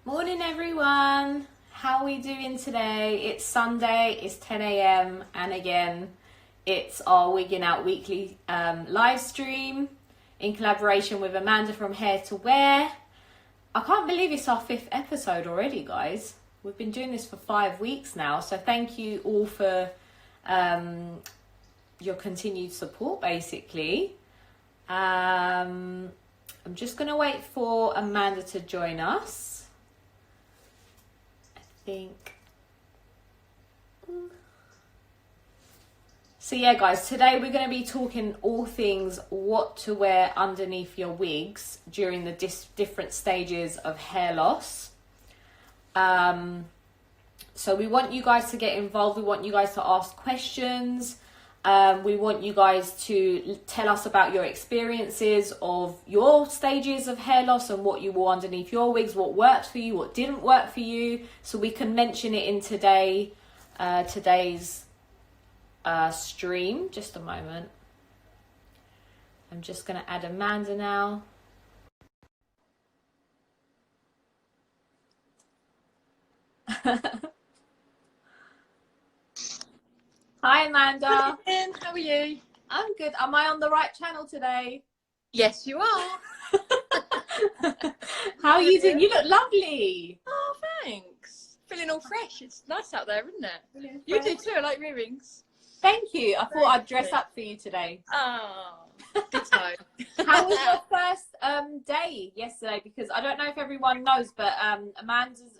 Morning everyone, how are we doing today? It's Sunday, it's 10 a.m. and again it's our Wigging Out weekly live stream in collaboration with Amanda from Hair to Wear. I can't believe it's our 5th episode already, guys. We've been doing this for 5 weeks now, so thank you all for your continued support basically. I'm just going to wait for Amanda to join us. So yeah guys, today we're going to be talking all things what to wear underneath your wigs during the different stages of hair loss. So we want you guys to get involved, we want you guys to ask questions, we want you guys to tell us about your experiences of your stages of hair loss and what you wore underneath your wigs, what worked for you, what didn't work for you, so we can mention it in today's stream. Just a moment. I'm just going to add Amanda now. Hi Amanda. How are you? I'm good. Am I on the right channel today? Yes, you are. How are you doing? You look lovely. Oh, thanks. Feeling all fresh. It's nice out there, isn't it? Feeling You fresh. do too. I like your earrings. Thank you. I thought I'd dress up for you today. Oh, ditto. How was your first day yesterday? Because I don't know if everyone knows, but Amanda's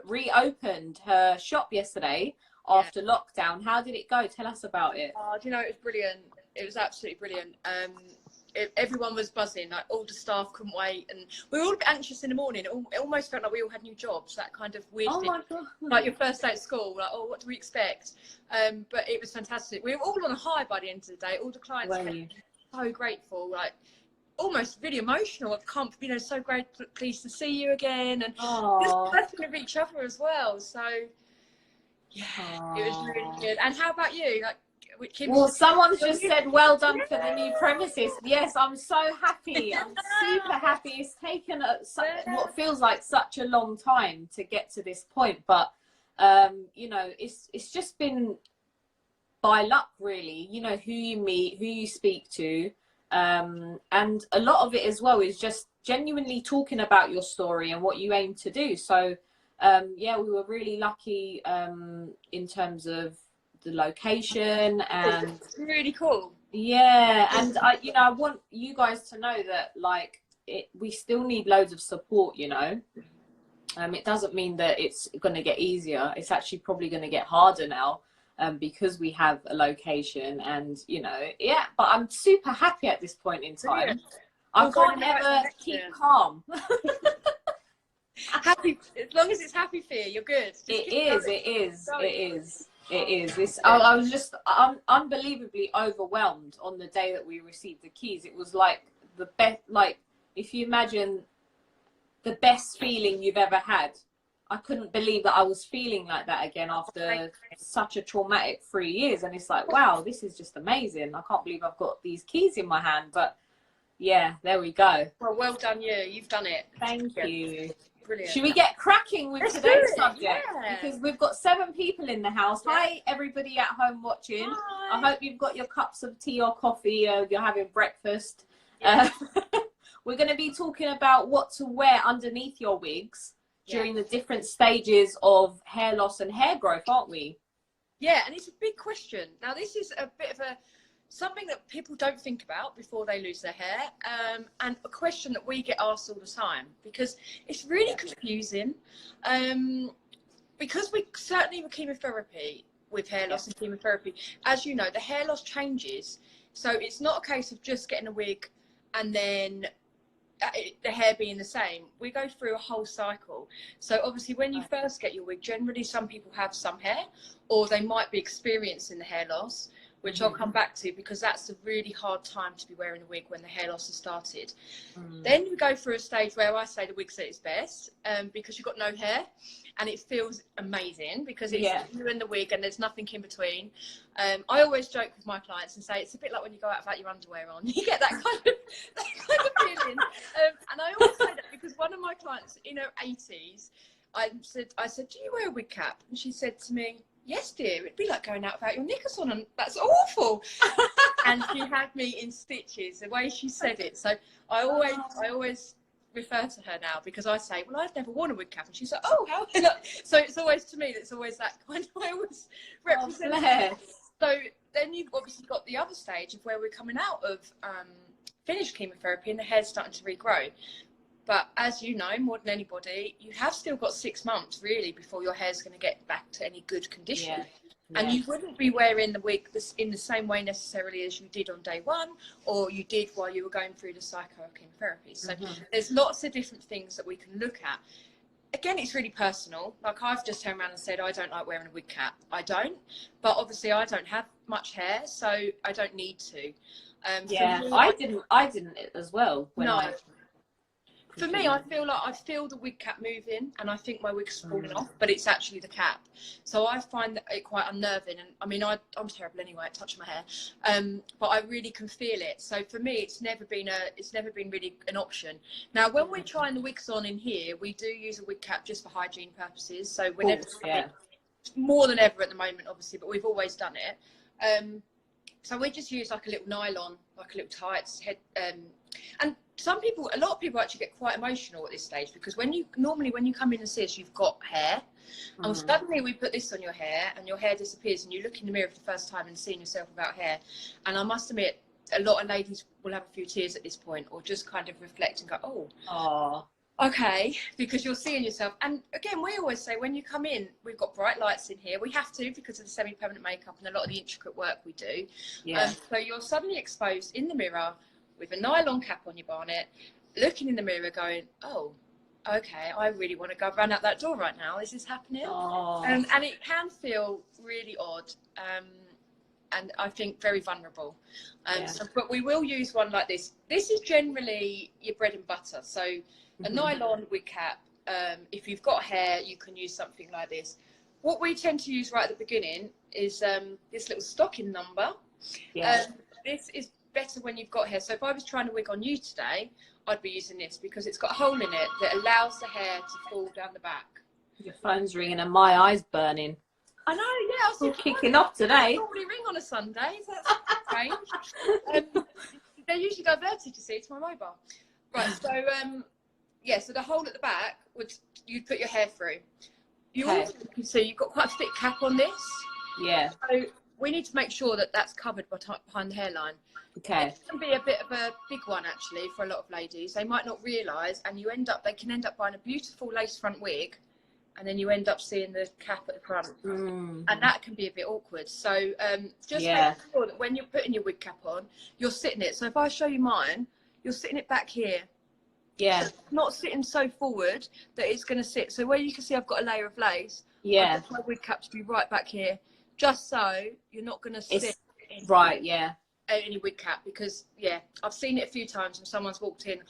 reopened her shop yesterday after lockdown. How did it go? Tell us about it. Oh, do you know, it was brilliant. It was absolutely brilliant. Everyone was buzzing. Like, all the staff couldn't wait, and we were all a bit anxious in the morning. It almost felt like we all had new jobs. That kind of weird thing. My God. Like your first day at school. Like, oh, what do we expect? But it was fantastic. We were all on a high by the end of the day. All the clients were so grateful. Like, almost really emotional. I can't, so great, pleased to see you again, and just blessing of each other as well. So yeah, it was really good. And how about you? Like, well, someone's just said well done for the new premises. Yes, I'm so happy. I'm super happy. It's taken what feels like such a long time to get to this point, but it's just been by luck, really. Who you meet, who you speak to, and a lot of it as well is just genuinely talking about your story and what you aim to do. So we were really lucky in terms of the location, and it's really cool. And I want you guys to know that we still need loads of support. It doesn't mean that it's going to get easier. It's actually probably going to get harder now because we have a location, and but I'm super happy at this point in time. I can't ever keep calm. Happy, as long as it's happy for you, you're good. It is. I was just unbelievably overwhelmed on the day that we received the keys. It was like the best, if you imagine the best feeling you've ever had. I couldn't believe that I was feeling like that again after such a traumatic 3 years. And it's like, wow, this is just amazing. I can't believe I've got these keys in my hand. But yeah, there we go. Well done you. You've done it. Thank you. Brilliant. Should we get cracking with today's subject? Yeah. Because we've got 7 people in the house. Yeah. Hi, everybody at home watching. Hi. I hope you've got your cups of tea or coffee. You're having breakfast. Yeah. We're going to be talking about what to wear underneath your wigs during the different stages of hair loss and hair growth, aren't we? Yeah, and it's a big question. Now, this is a bit of something that people don't think about before they lose their hair, and a question that we get asked all the time, because it's really confusing. Because we certainly with chemotherapy, with hair loss and chemotherapy, as you know, the hair loss changes. So it's not a case of just getting a wig and then the hair being the same. We go through a whole cycle. So obviously when you first get your wig, generally some people have some hair, or they might be experiencing the hair loss, which I'll come back to, because that's a really hard time to be wearing a wig when the hair loss has started. Then you go through a stage where I say the wig's at its best, because you've got no hair, and it feels amazing because it's you and the wig and there's nothing in between. I always joke with my clients and say it's a bit like when you go out without your underwear on. You get that kind of feeling. And I always say that because one of my my clients in her 80s, I said, do you wear a wig cap? And she said to me, yes, dear, it'd be like going out without your knickers on, and that's awful. And she had me in stitches, the way she said it. So I always refer to her now, because I say, well, I've never worn a wig cap, and she's like, oh, how? So it's always, to me, it's always that kind of, I always represent it. So then you've obviously got the other stage of where we're coming out of finished chemotherapy and the hair's starting to regrow. But as you know, more than anybody, you have still got 6 months really before your hair's going to get back to any good condition. Yeah. And you wouldn't be wearing the wig in the same way necessarily as you did on day one, or you did while you were going through the psychochemotherapy. So there's lots of different things that we can look at. Again, it's really personal. Like, I've just turned around and said, I don't like wearing a wig cap. I don't. But obviously I don't have much hair, so I don't need to. I didn't as well. For me, I feel the wig cap moving, and I think my wig's falling off, but it's actually the cap. So I find that it quite unnerving. And I mean, I'm terrible anyway at touching my hair, but I really can feel it. So for me, it's never been really an option. Now, when we're trying the wigs on in here, we do use a wig cap just for hygiene purposes. So we're more than ever at the moment, obviously, but we've always done it. So we just use like a little nylon, like a little tights head, and a lot of people actually get quite emotional at this stage, because when you come in and see us, you've got hair, and suddenly we put this on your hair, and your hair disappears, and you look in the mirror for the first time and seeing yourself without hair. And I must admit, a lot of ladies will have a few tears at this point, or just kind of reflect and go, oh, okay, because you're seeing yourself. And again, we always say, when you come in, we've got bright lights in here. We have to, because of the semi-permanent makeup and a lot of the intricate work we do. So you're suddenly exposed in the mirror with a nylon cap on your bonnet, looking in the mirror going, oh, okay, I really want to go run out that door right now. Is this happening? And it can feel really odd, and I think very vulnerable. But we will use one like this. This is generally your bread and butter. So a nylon wig cap, if you've got hair, you can use something like this. What we tend to use right at the beginning is this little stocking number. This is better when you've got hair. So if I was trying to wig on you today, I'd be using this, because it's got a hole in it that allows the hair to fall down the back. Your phone's ringing and my eye's burning. I know, yeah. I was all kicking off today. They normally ring on a Sunday, so that's strange. They're usually diverted, you see, to my mobile. Right, so so the hole at the back, you'd put your hair through. You also can see you've got quite a thick cap on this. So we need to make sure that that's covered behind the hairline. It can be a bit of a big one, actually, for a lot of ladies. They might not realise, and they can end up buying a beautiful lace front wig, and then you end up seeing the cap at the front. And that can be a bit awkward. So just make sure that when you're putting your wig cap on, you're sitting it. So if I show you mine, you're sitting it back here. So not sitting so forward that it's going to sit. So where you can see I've got a layer of lace, I want my wig cap to be right back here, just so you're not going to sit any wig cap, because I've seen it a few times when someone's walked in,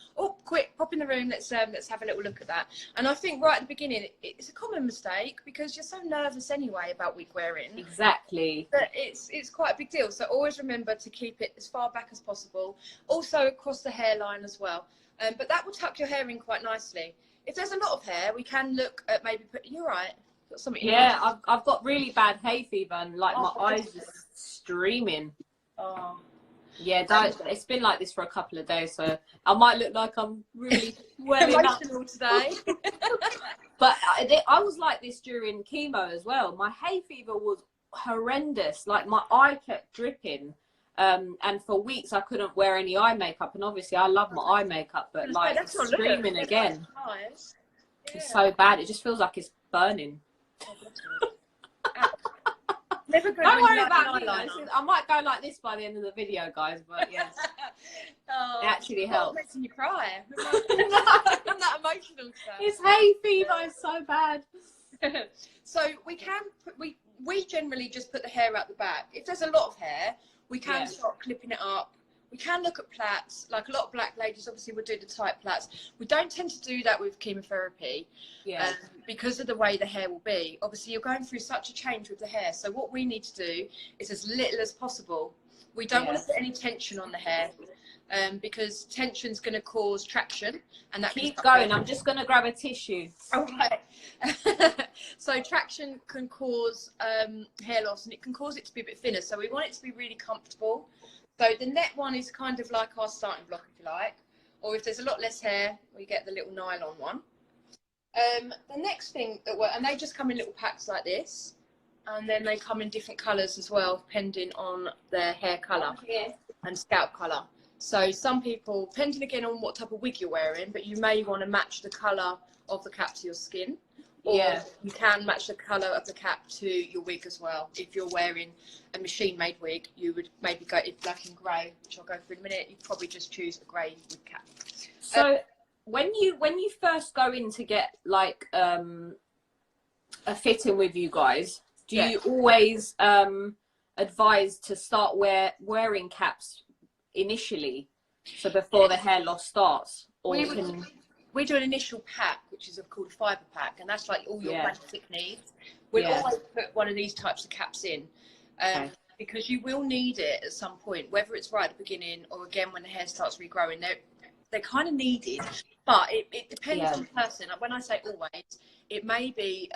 quick, pop in the room, let's have a little look at that. And I think right at the beginning it's a common mistake, because you're so nervous anyway about wig wearing, that it's quite a big deal. So always remember to keep it as far back as possible, also across the hairline as well, but that will tuck your hair in quite nicely. If there's a lot of hair, we can look at maybe you're right, got something I've got really bad hay fever, and like my eyes are streaming. It's been like this for a couple of days, so I might look like I'm really welling up today. But I was like this during chemo as well. My hay fever was horrendous. Like, my eye kept dripping, and for weeks I couldn't wear any eye makeup. And obviously I love my eye makeup, but like it's streaming again. It's so bad. It just feels like it's burning. Never good. Don't worry about me, guys. I might go like this by the end of the video, guys. But yes, it actually helps. It's making you cry. I'm that emotional stuff. It's hay fever. It's so bad. So we generally just put the hair out the back. If there's a lot of hair, we can start clipping it up. We can look at plaits. Like, a lot of black ladies obviously would do the tight plaits. We don't tend to do that with chemotherapy because of the way the hair will be. Obviously, you're going through such a change with the hair. So what we need to do is as little as possible. We don't want to put any tension on the hair. because tension's going to cause traction, and that keep going. I'm just going to grab a tissue. All right. So traction can cause hair loss, and it can cause it to be a bit thinner. So we want it to be really comfortable. So the net one is kind of like our starting block, if you like. Or if there's a lot less hair, we get the little nylon one. The next thing that and they just come in little packs like this, and then they come in different colours as well, depending on their hair colour and scalp colour. So some people, depending again on what type of wig you're wearing, but you may want to match the colour of the cap to your skin. Or you can match the colour of the cap to your wig as well. If you're wearing a machine-made wig, you would maybe go in black and grey, which I'll go through in a minute. You'd probably just choose a grey wig cap. So when you first go in to get like a fitting with you guys, do you always advise to start wearing caps initially, so before the hair loss starts? Or we do an initial pack, which is called a fibre pack, and that's like all your basic needs. We'll always put one of these types of caps in, because you will need it at some point, whether it's right at the beginning or again when the hair starts regrowing. They're kind of needed, but it depends on the person. Like when I say always, it may be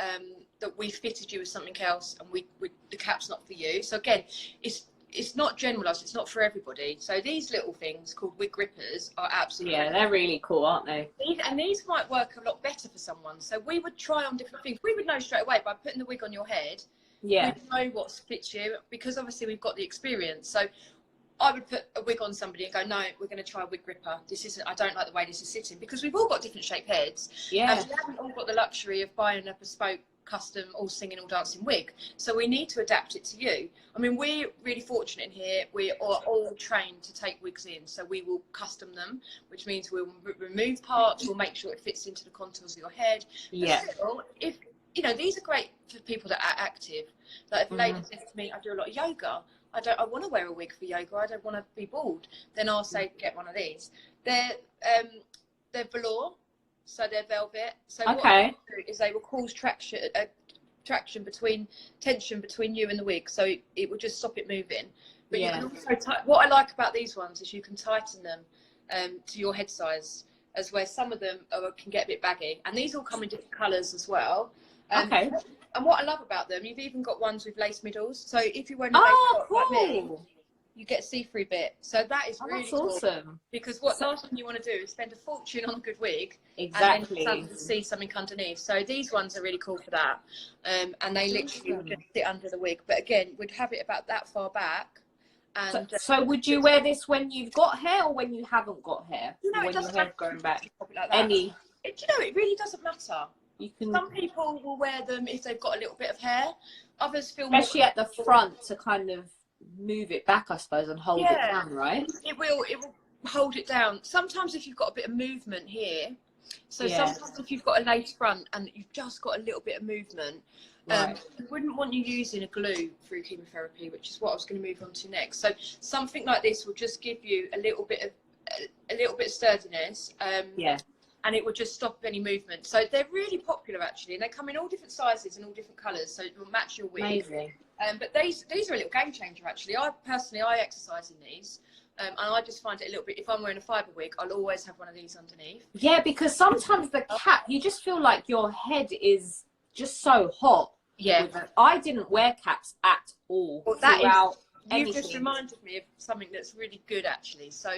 that we fitted you with something else and the cap's not for you. So again, it's not generalised, it's not for everybody. So these little things called wig grippers are absolutely they're really cool, aren't they? These might work a lot better for someone. So we would try on different things. We would know straight away by putting the wig on your head. We'd know what fits you, because obviously we've got the experience. So I would put a wig on somebody and go, no, we're going to try a wig gripper. I don't like the way this is sitting, because we've all got different shaped heads. And we haven't all got the luxury of buying a bespoke, custom, all singing, all dancing wig. So we need to adapt it to you. I mean, we're really fortunate in here. We are all trained to take wigs in. So we will custom them, which means we'll remove parts, we'll make sure it fits into the contours of your head. But still, if, you know, these are great for people that are active. Like if a lady says to me, I do a lot of yoga, I want to wear a wig for yoga, I don't want to be bald, then I'll say get one of these. They're velour, so they're velvet. So what they do is they will cause tension between you and the wig, so it will just stop it moving. But you can also what I like about these ones is you can tighten them to your head size, as where some of them can get a bit baggy, and these all come in different colours as well. And what I love about them, you've even got ones with lace middles. So if you're wearing a lace top like me, you get a see-through bit. So that is really cool. Awesome. Because what last thing you want to do is spend a fortune on a good wig and then suddenly see something underneath. So these ones are really cool for that. And they literally would just sit under the wig. But again, we'd have it about that far back. And so would you wear this when you've got hair or when you haven't got hair? No, when it doesn't your hair's matter. going back? Like that. It really doesn't matter. Some people will wear them if they've got a little bit of hair. Others feel especially at the front to kind of move it back, I suppose, and hold it down, right? It will hold it down. Sometimes if you've got a bit of movement here, so sometimes if you've got a lace front and you've just got a little bit of movement, you wouldn't want you using a glue through chemotherapy, which is what I was going to move on to next. So something like this will just give you a little bit of sturdiness. And it will just stop any movement. So they're really popular actually, and they come in all different sizes and all different colours, so it will match your wig. Amazing. But these are a little game changer actually. I exercise in these, and I just find it a little bit. If I'm wearing a fibre wig, I'll always have one of these underneath. Yeah, because sometimes the cap, you just feel like your head is just so hot. Yeah. I didn't wear caps at all. Well, you've just reminded me of something that's really good actually. So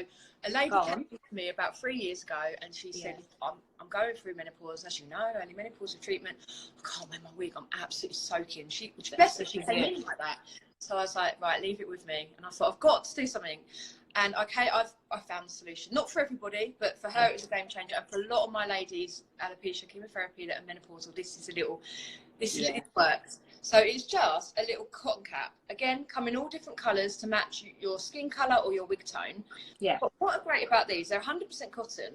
a lady came to me about 3 years ago and she said, I'm going through menopause. As you know, early menopausal treatment. I can't wear my wig. I'm absolutely soaking. She came in like that. So I was like, right, leave it with me. And I thought, I've got to do something. And I found the solution. Not for everybody, but for her it was a game changer. And for a lot of my ladies, alopecia, chemotherapy that are menopausal, it works. So it's just a little cotton cap. Again, come in all different colours to match your skin colour or your wig tone. Yeah. But what are great about these, they're 100% cotton,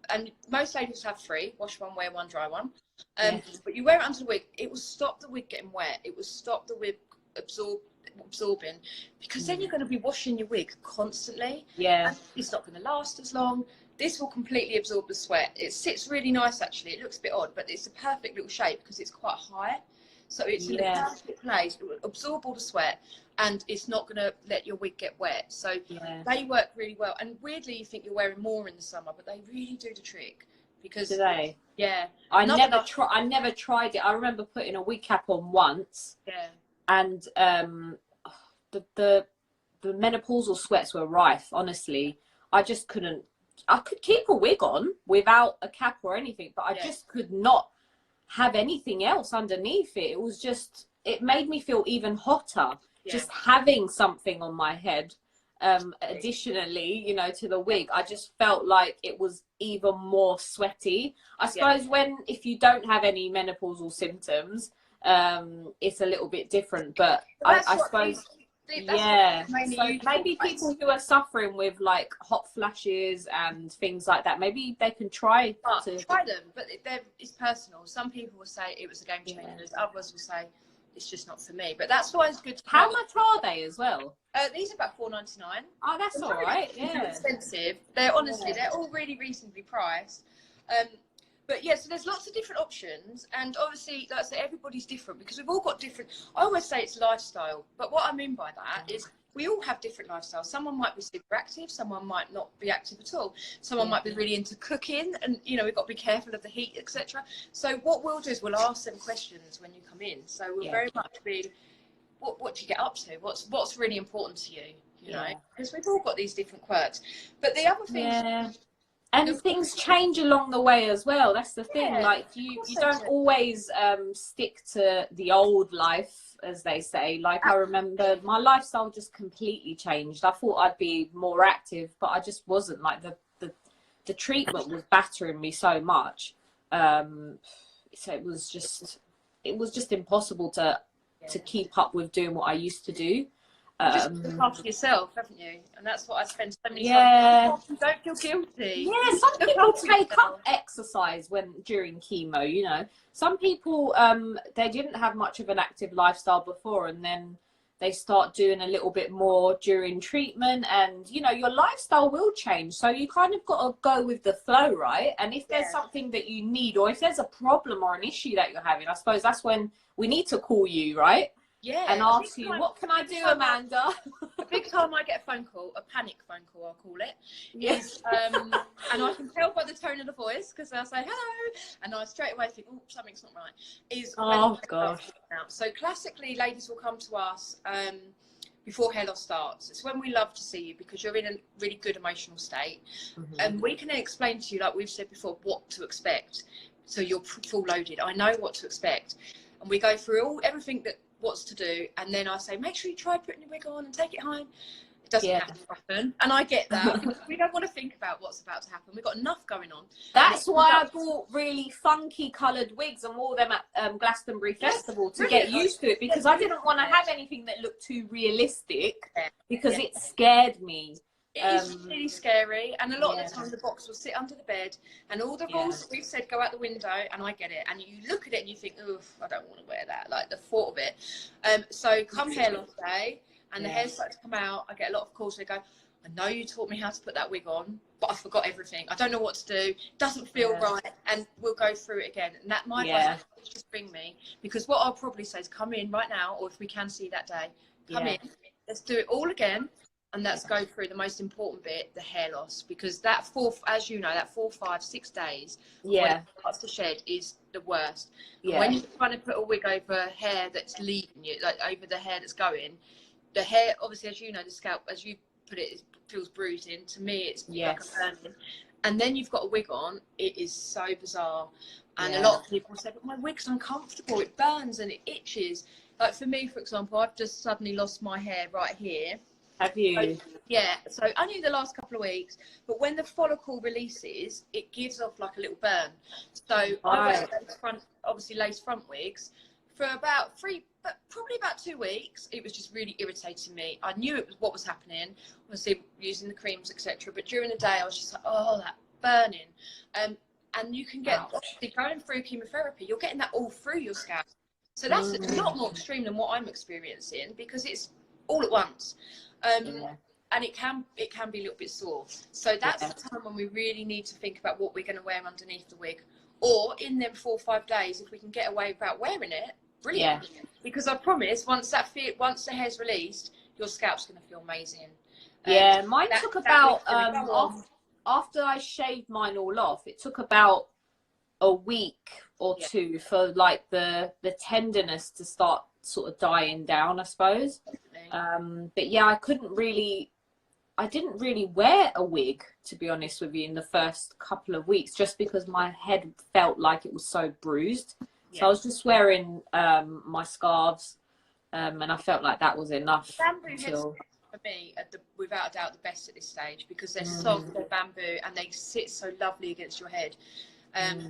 and most ladies have 3, wash one, wear one, dry one. But you wear it under the wig, it will stop the wig getting wet. It will stop the wig absorbing, because then you're going to be washing your wig constantly. Yeah. And it's not going to last as long. This will completely absorb the sweat. It sits really nice actually. It looks a bit odd, but it's a perfect little shape because it's quite high. So it's in the perfect place. It will absorb all the sweat, and it's not going to let your wig get wet. So they work really well. And weirdly, you think you're wearing more in the summer, but they really do the trick. Because today, yeah, I never tried it. I remember putting a wig cap on once. Yeah. And the menopausal sweats were rife. Honestly, I just couldn't. I could keep a wig on without a cap or anything, but I just could not have anything else underneath it. It was just, it made me feel even hotter just having something on my head. Additionally, you know, to the wig, I just felt like it was even more sweaty. I suppose if you don't have any menopausal symptoms, it's a little bit different, but I suppose so maybe people who are suffering with like hot flashes and things like that, maybe they can try them, but it's personal. Some people will say it was a game changer, others will say it's just not for me, but that's why it's good to How much are they as well? These are about $4.99. Oh, that's all right. They're expensive. They're honestly they're all really reasonably priced. But yeah, so there's lots of different options, and obviously, like I say, everybody's different because we've all got different. I always say it's lifestyle, but what I mean by that is we all have different lifestyles. Someone might be super active, someone might not be active at all. Someone might be really into cooking, and you know we've got to be careful of the heat, etc. So what we'll do is we'll ask them questions when you come in. So we'll very much be, what do you get up to? What's really important to you? You know, because we've all got these different quirks. But the other thing. And things change along the way as well. That's the thing. Like you don't always stick to the old life, as they say. Like I remember my lifestyle just completely changed. I thought I'd be more active, but I just wasn't. Like the treatment was battering me so much. So it was just impossible to keep up with doing what I used to do. Just look after yourself, haven't you? And that's what I spend so many times. Don't feel guilty. Yeah, some people take up exercise during chemo. You know, some people they didn't have much of an active lifestyle before, and then they start doing a little bit more during treatment, and you know your lifestyle will change. So you kind of got to go with the flow, right? And if there's something that you need, or if there's a problem or an issue that you're having, I suppose that's when we need to call you, right? Yeah, and ask you, what can I do, Amanda? The big time I get a phone call, a panic phone call, I'll call it, is, and I can tell by the tone of the voice, because I'll say hello, and I straight away think, oh, something's not right, is gosh. So classically, ladies will come to us before hair loss starts. It's when we love to see you, because you're in a really good emotional state, and we can then explain to you, like we've said before, what to expect, so you're full loaded. I know what to expect, and we go through everything what's to do, and then I say make sure you try putting your wig on and take it home. It doesn't have to happen, and I get that. We don't want to think about what's about to happen. We've got enough going on. That's why I bought really funky coloured wigs and wore them at Glastonbury Festival to get used to it, because I didn't want to have anything that looked too realistic, because it scared me. It is really scary, and a lot of the time the box will sit under the bed, and all the rules that we've said go out the window, and I get it, and you look at it and you think, oof, I don't want to wear that, like the thought of it. So come hair loss day, and the hair's starting to come out, I get a lot of calls. They go, I know you taught me how to put that wig on, but I forgot everything. I don't know what to do. It doesn't feel right, and we'll go through it again. And that might just ring me, because what I'll probably say is come in right now, or if we can see that day, come in, let's do it all again. And let's go through the most important bit, the hair loss, because that as you know, that 4, 5, 6 days when it starts to shed is the worst. When you're trying to put a wig over hair that's leaving you, like over the hair that's going, the hair, obviously, as you know, the scalp, as you put it feels bruising. To me, it's like a burning. And then you've got a wig on. It is so bizarre. And a lot of people say, but my wig's uncomfortable. It burns and it itches. Like for me, for example, I've just suddenly lost my hair right here. Have you? So only the last couple of weeks, but when the follicle releases, it gives off like a little burn. So I wear lace front wigs for about probably about 2 weeks. It was just really irritating me. I knew it was what was happening, obviously using the creams, etc. But during the day, I was just like, oh, that burning. And you can get, obviously going through chemotherapy, you're getting that all through your scalp. So that's a lot more extreme than what I'm experiencing, because it's all at once. And it can be a little bit sore. So that's the time when we really need to think about what we're going to wear underneath the wig, or in them 4 or 5 days, if we can get away without wearing it, brilliant. Because I promise, once the hair's released, your scalp's going to feel amazing. Yeah, mine took about after I shaved mine all off, it took about a week or two for like the tenderness to start sort of dying down, I suppose. But yeah, I didn't really wear a wig, to be honest with you, in the first couple of weeks, just because my head felt like it was so bruised. So I was just wearing my scarves, and I felt like that was enough. Bamboo for me are without a doubt the best at this stage, because they're soft, they're bamboo, and they sit so lovely against your head.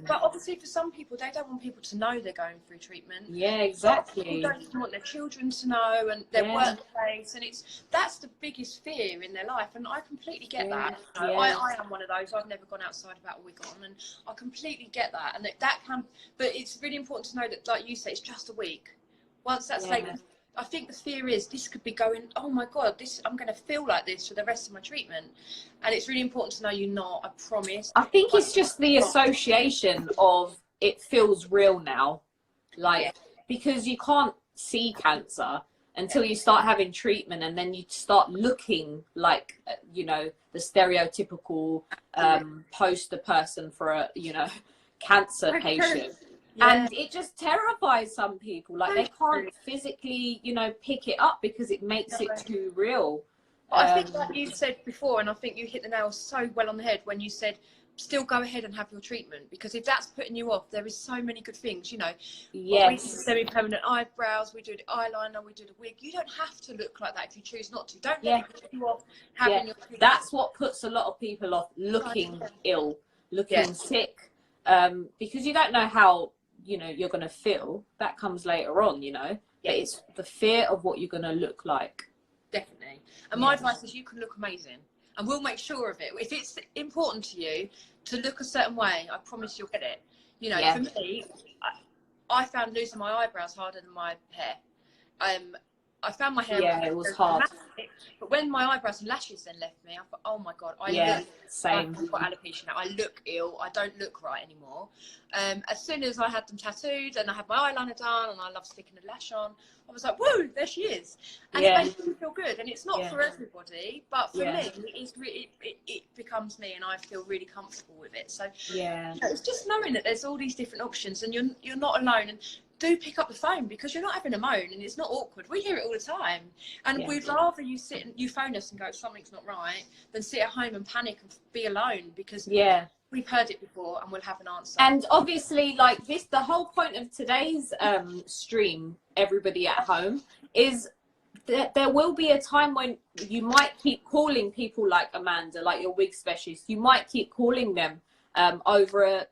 But obviously for some people, they don't want people to know they're going through treatment. Yeah, exactly. People don't want their children to know, and their workplace, and that's the biggest fear in their life, and I completely get that. I am one of those. I've never gone outside without a wig on, and I completely get that, and that can, but it's really important to know that, like you say, it's just a week. Once that's I think the fear is this could be going, oh my God, I'm going to feel like this for the rest of my treatment. And it's really important to know you're not, I promise. I think it's just the association of it feels real now. Like, because you can't see cancer until you start having treatment, and then you start looking like, you know, the stereotypical poster person for a, you know, cancer patient. And it just terrifies some people. Like, they can't physically, you know, pick it up because it makes it too real. I think like you said before, and I think you hit the nail so well on the head when you said, still go ahead and have your treatment, because if that's putting you off, there is so many good things, you know. We do semi-permanent eyebrows, we do the eyeliner, we do the wig. You don't have to look like that if you choose not to. Don't let it put you off having your treatment. That's what puts a lot of people off, looking ill, looking sick, because you don't know how, you know, you're going to feel. That comes later on, you know. But it's the fear of what you're going to look like. Definitely. And my advice is, you can look amazing, and we'll make sure of it. If it's important to you to look a certain way, I promise you'll get it. You know, for me, I found losing my eyebrows harder than my hair. I found my hair it was hard. But when my eyebrows and lashes then left me, I thought, oh my God, I've got alopecia now. I look ill. I don't look right anymore. As soon as I had them tattooed and I had my eyeliner done and I love sticking a lash on, I was like, whoa, there she is. And it makes me feel good. And it's not for everybody, but for me, it becomes me, and I feel really comfortable with it. So it's just knowing that there's all these different options, and you're not alone. And do pick up the phone, because you're not having a moan, and it's not awkward. We hear it all the time, and we'd rather you you phone us and go, something's not right, than sit at home and panic and be alone, because we've heard it before and we'll have an answer. And obviously, like this, the whole point of today's stream, everybody at home, is that there will be a time when you might keep calling people like Amanda, like your wig specialist. You might keep calling them over a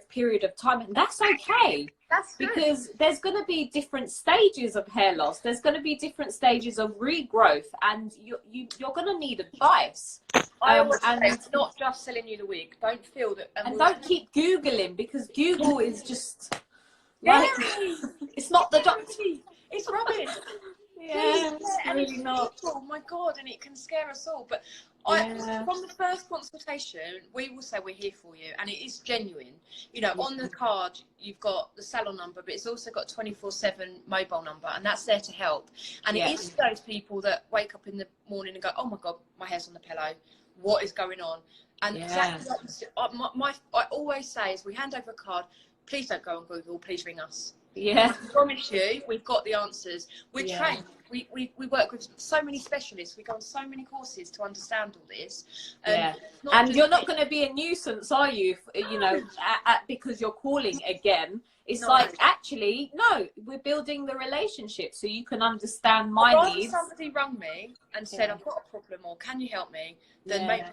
period of time, and that's okay. That's good. Because there's going to be different stages of hair loss. There's going to be different stages of regrowth, and you're going to need advice. I always say, it's not just selling you the wig. Don't feel that. And don't keep Googling, because Google is just like, it's not the doctor. It's rubbish. It's really not. Oh my God, and it can scare us all. But from the first consultation, we will say we're here for you, and it is genuine. You know, on the card you've got the salon number, but it's also got 24/7 mobile number, and that's there to help. And it is those people that wake up in the morning and go, oh my God, my hair's on the pillow. What is going on? And exactly like I always say, is we hand over a card, please don't go on Google, please ring us. I promise you, we've got the answers. We're trained. We work with so many specialists. We go on so many courses to understand all this. And you're not going to be a nuisance, are you? You know, because you're calling again. It's like, actually, no, we're building the relationship so you can understand my needs. If somebody rung me and said, I've got a problem, or can you help me? Then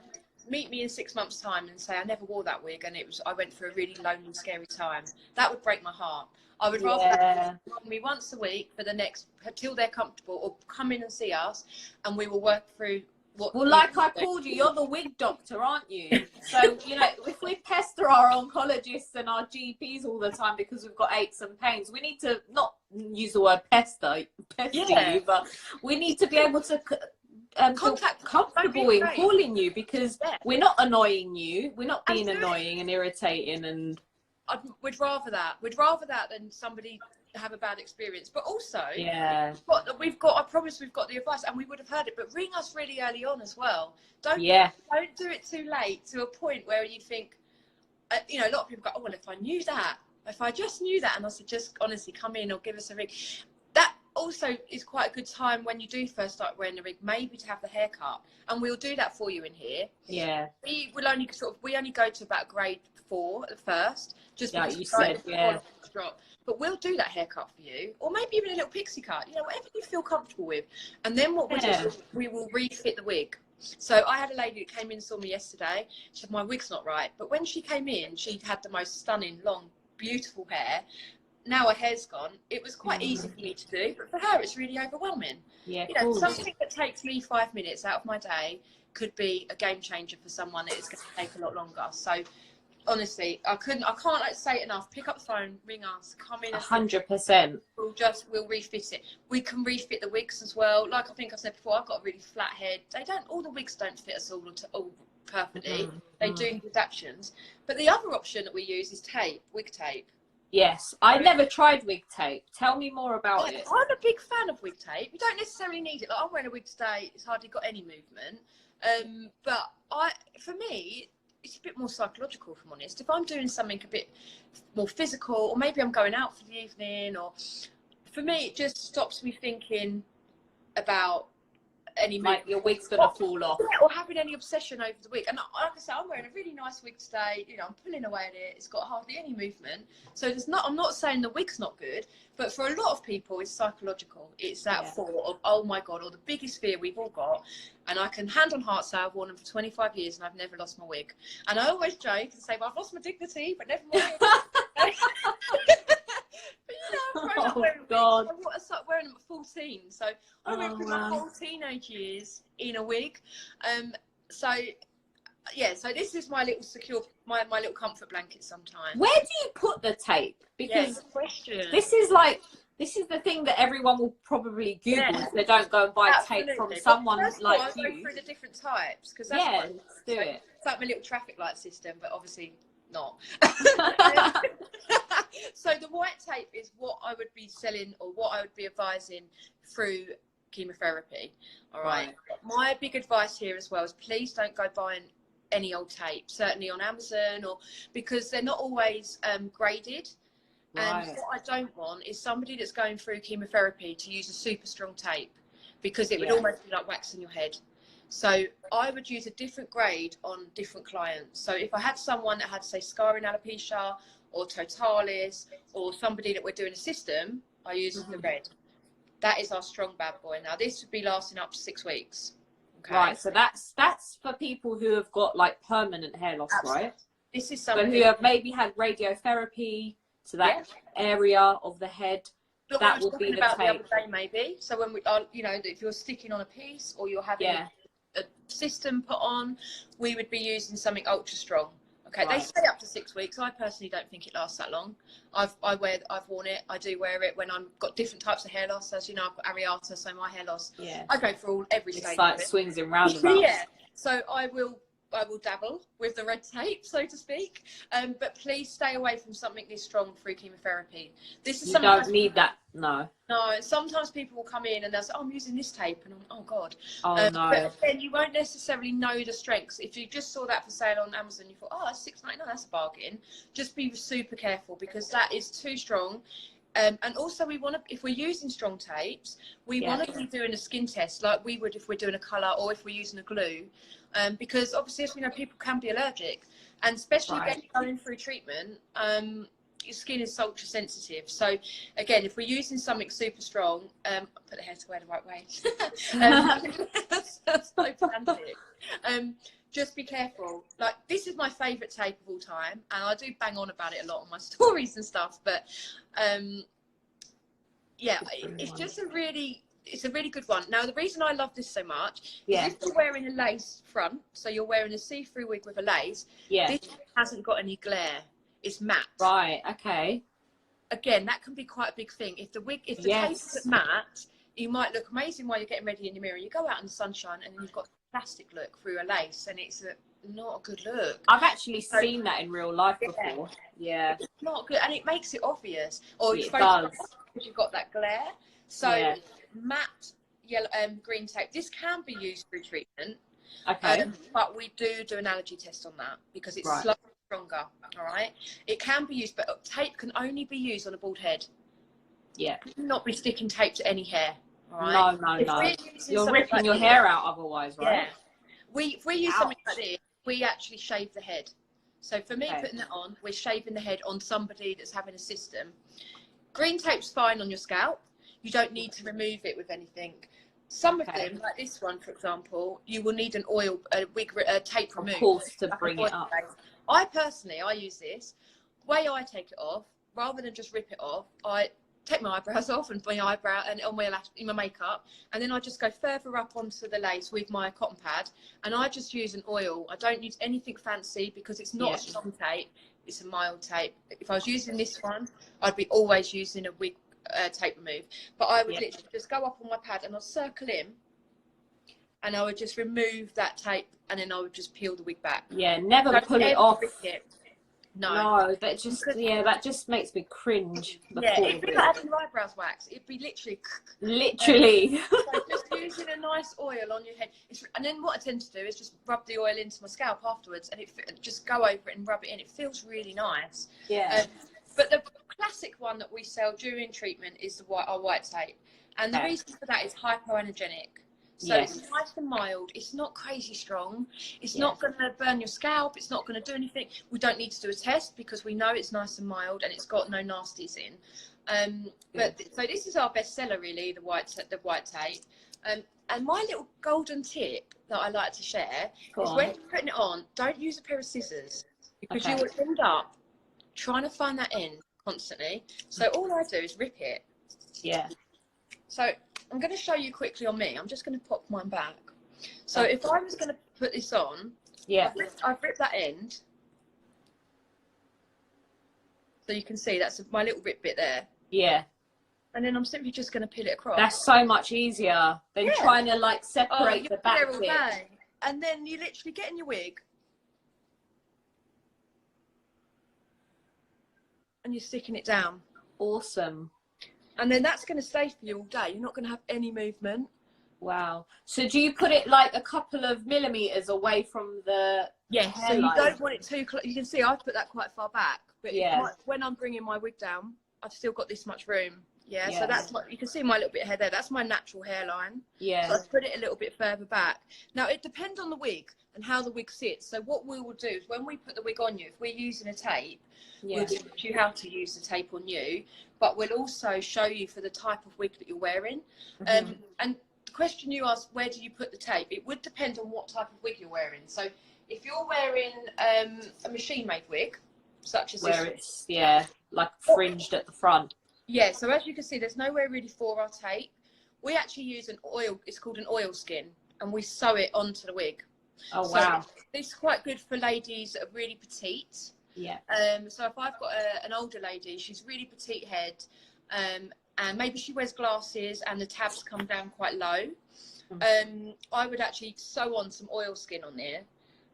meet me in 6 months' time and say, I never wore that wig, and I went through a really lonely, scary time. That would break my heart. I would rather have me once a week for the next, till they're comfortable, or come in and see us, and we will work through what. Well, like I called you, you're the wig doctor, aren't you? So, you know, if we pester our oncologists and our GPs all the time because we've got aches and pains, we need to not use the word pester you, but we need to be able to feel comfortable in calling you, because we're not annoying you. We're not being annoying and irritating, and we'd rather that. We'd rather that than somebody have a bad experience. But also, yeah, I promise we've got the advice, and we would have heard it. But ring us really early on as well. Don't do it too late, to a point where you think, you know, a lot of people go, oh well, if I knew that, if I just knew that, and I said, just honestly come in or give us a ring. That also is quite a good time when you do first start wearing the wig, maybe to have the haircut, and we'll do that for you in here. Yeah, We only go to about grade 4 at first, just like because you said, yeah. drop. But we'll do that haircut for you, or maybe even a little pixie cut, you know, whatever you feel comfortable with. And then what we do, we will refit the wig. So I had a lady that came in and saw me yesterday. She said, my wig's not right. But when she came in, she had the most stunning, long, beautiful hair. Now her hair's gone. It was quite easy for me to do, but for her, it's really overwhelming. Yeah, you know, something that takes me 5 minutes out of my day could be a game changer for someone that is going to take a lot longer. So honestly, I can't like say it enough. Pick up the phone, ring us, come in. 100%. We'll refit it. We can refit the wigs as well. Like I think I said before, I've got a really flat head. All the wigs don't fit us all perfectly. They do need adaptations. But the other option that we use is wig tape. Yes, I never tried wig tape. Tell me more about it. I'm a big fan of wig tape. You don't necessarily need it. Like, I'm wearing a wig today. It's hardly got any movement. But for me, it's a bit more psychological, if I'm honest. If I'm doing something a bit more physical, or maybe I'm going out for the evening, or for me, it just stops me thinking about any like your wig's gonna fall off, or having any obsession over the wig. And like I said, I'm wearing a really nice wig today. You know, I'm pulling away at it. It's got hardly any movement. So I'm not saying the wig's not good, but for a lot of people, it's psychological. It's that thought of, oh my God, or the biggest fear we've all got. And I can hand on heart say I've worn them for 25 years and I've never lost my wig. And I always joke and say, well, I've lost my dignity, but never mind. But you know, I've grown up wearing wigs. I started wearing them at 14, so I went through my whole teenage years in a wig. So this is my little my little comfort blanket sometimes. Where do you put the tape? Because question. This is the thing that everyone will probably Google if they don't go and buy tape from someone like you. I'll go through the different types, because let's do it. It's like my little traffic light system, but obviously not. So the white tape is what I would be selling, or what I would be advising through chemotherapy. All right. My big advice here as well is, please don't go buying any old tape, certainly on Amazon, or because they're not always graded. And what I don't want is somebody that's going through chemotherapy to use a super strong tape, because it would almost be like waxing your head. So I would use a different grade on different clients. So if I had someone that had, say, scarring alopecia or totalis, or somebody that we're doing a system, I use the red. That is our strong bad boy. Now this would be lasting up to 6 weeks. Okay. Right, so that's for people who have got like permanent hair loss, right? This is something who have maybe had radiotherapy to that area of the head. That would be the tape. The other day, maybe. So when we are, you know, if you're sticking on a piece or you're having a system put on, we would be using something ultra strong. Okay, they say up to 6 weeks. I personally don't think it lasts that long. I've worn it. I do wear it when I've got different types of hair loss. As you know, I've got areata, so my hair loss. Yeah. I go for every stage. It's like swings and roundabouts. Yeah. So I will dabble with the red tape, so to speak. But please stay away from something this strong through chemotherapy. This is something you don't need that. No. No. Sometimes people will come in and they'll say, "Oh, I'm using this tape," and I'm, "Oh God." Oh no. But then you won't necessarily know the strengths. If you just saw that for sale on Amazon, you thought, "Oh, that's $6.99. That's a bargain." Just be super careful, because that is too strong. And also, we want to, if we're using strong tapes, we want to be doing a skin test like we would if we're doing a colour or if we're using a glue. Because obviously, as we know, people can be allergic, and especially when you're going through treatment, your skin is ultra sensitive. So again, if we're using something super strong, put the hair to wear the right way. That's so pedantic. Just be careful. Like, this is my favourite tape of all time, and I do bang on about it a lot on my stories and stuff. But it's just it's a really good one. Now, the reason I love this so much is if you're wearing a lace front, so you're wearing a see-through wig with a lace, this hasn't got any glare. It's matte. Right, okay. Again, that can be quite a big thing. If the tape is matte, you might look amazing while you're getting ready in the mirror. You go out in the sunshine and you've got a plastic look through a lace, and it's not a good look. I've actually seen that in real life before. Yeah. It's not good, and it makes it obvious. Or it does. because you've got that glare. So matte yellow green tape, this can be used through treatment. Okay. But we do an allergy test on that because it's slightly stronger. All right. It can be used, but tape can only be used on a bald head. Yeah. You cannot be sticking tape to any hair. All right? No. You're ripping your hair out otherwise, right? Yeah. If we use something like this, we actually shave the head. So for me, putting that on, we're shaving the head on somebody that's having a system. Green tape's fine on your scalp. You don't need to remove it with anything. Some of them, like this one, for example, you will need a tape removed. Of course, to bring it up. I personally use this. The way I take it off, rather than just rip it off, I take my eyebrows off and my eyebrow and on my makeup, and then I just go further up onto the lace with my cotton pad, and I just use an oil. I don't use anything fancy because it's not a strong tape, it's a mild tape. If I was using this one, I'd be always using a wig tape remove, but I would literally just go up on my pad and I'll circle in, and I would just remove that tape, and then I would just peel the wig back. Never pull it off. No, that just makes me cringe. It'd be like having your eyebrows waxed. It'd be literally. So just using a nice oil on your head. And then what I tend to do is just rub the oil into my scalp afterwards, and just go over it and rub it in. It feels really nice. But the classic one that we sell during treatment is our white tape, and the reason for that is HypoEnergetic. So it's nice and mild. It's not crazy strong. It's not going to burn your scalp. It's not going to do anything. We don't need to do a test because we know it's nice and mild and it's got no nasties in. So this is our bestseller, really, the white tape. And my little golden tip that I like to share is when you're putting it on, don't use a pair of scissors because you will end up trying to find that end constantly. So all I do is rip it. So I'm going to show you quickly on me. I'm just going to pop mine back. So if I was going to put this on, I've ripped that end. So you can see that's my little rip bit there. And then I'm simply just going to peel it across. That's so much easier than trying to like separate the back bit. And then you literally get in your wig and you're sticking it down. Awesome. And then that's going to stay for you all day. You're not going to have any movement. Wow. So do you put it like a couple of millimeters away from the hairline? So you don't want it too close. You can see I've put that quite far back. But when I'm bringing my wig down, I've still got this much room. So that's you can see my little bit of hair there. That's my natural hairline. So I've put it a little bit further back. Now, it depends on the wig and how the wig sits. So what we will do is when we put the wig on you, if we're using a tape, we'll teach you how to use the tape on you, but we'll also show you for the type of wig that you're wearing. And the question you asked, where do you put the tape? It would depend on what type of wig you're wearing. So if you're wearing a machine-made wig, such as where this, it's like fringed at the front. So as you can see, there's nowhere really for our tape. We actually use an oil, it's called an oil skin, and we sew it onto the wig. Oh, wow. So this is quite good for ladies that are really petite. So if I've got an older lady, she's really petite head, and maybe she wears glasses and the tabs come down quite low, I would actually sew on some oil skin on there,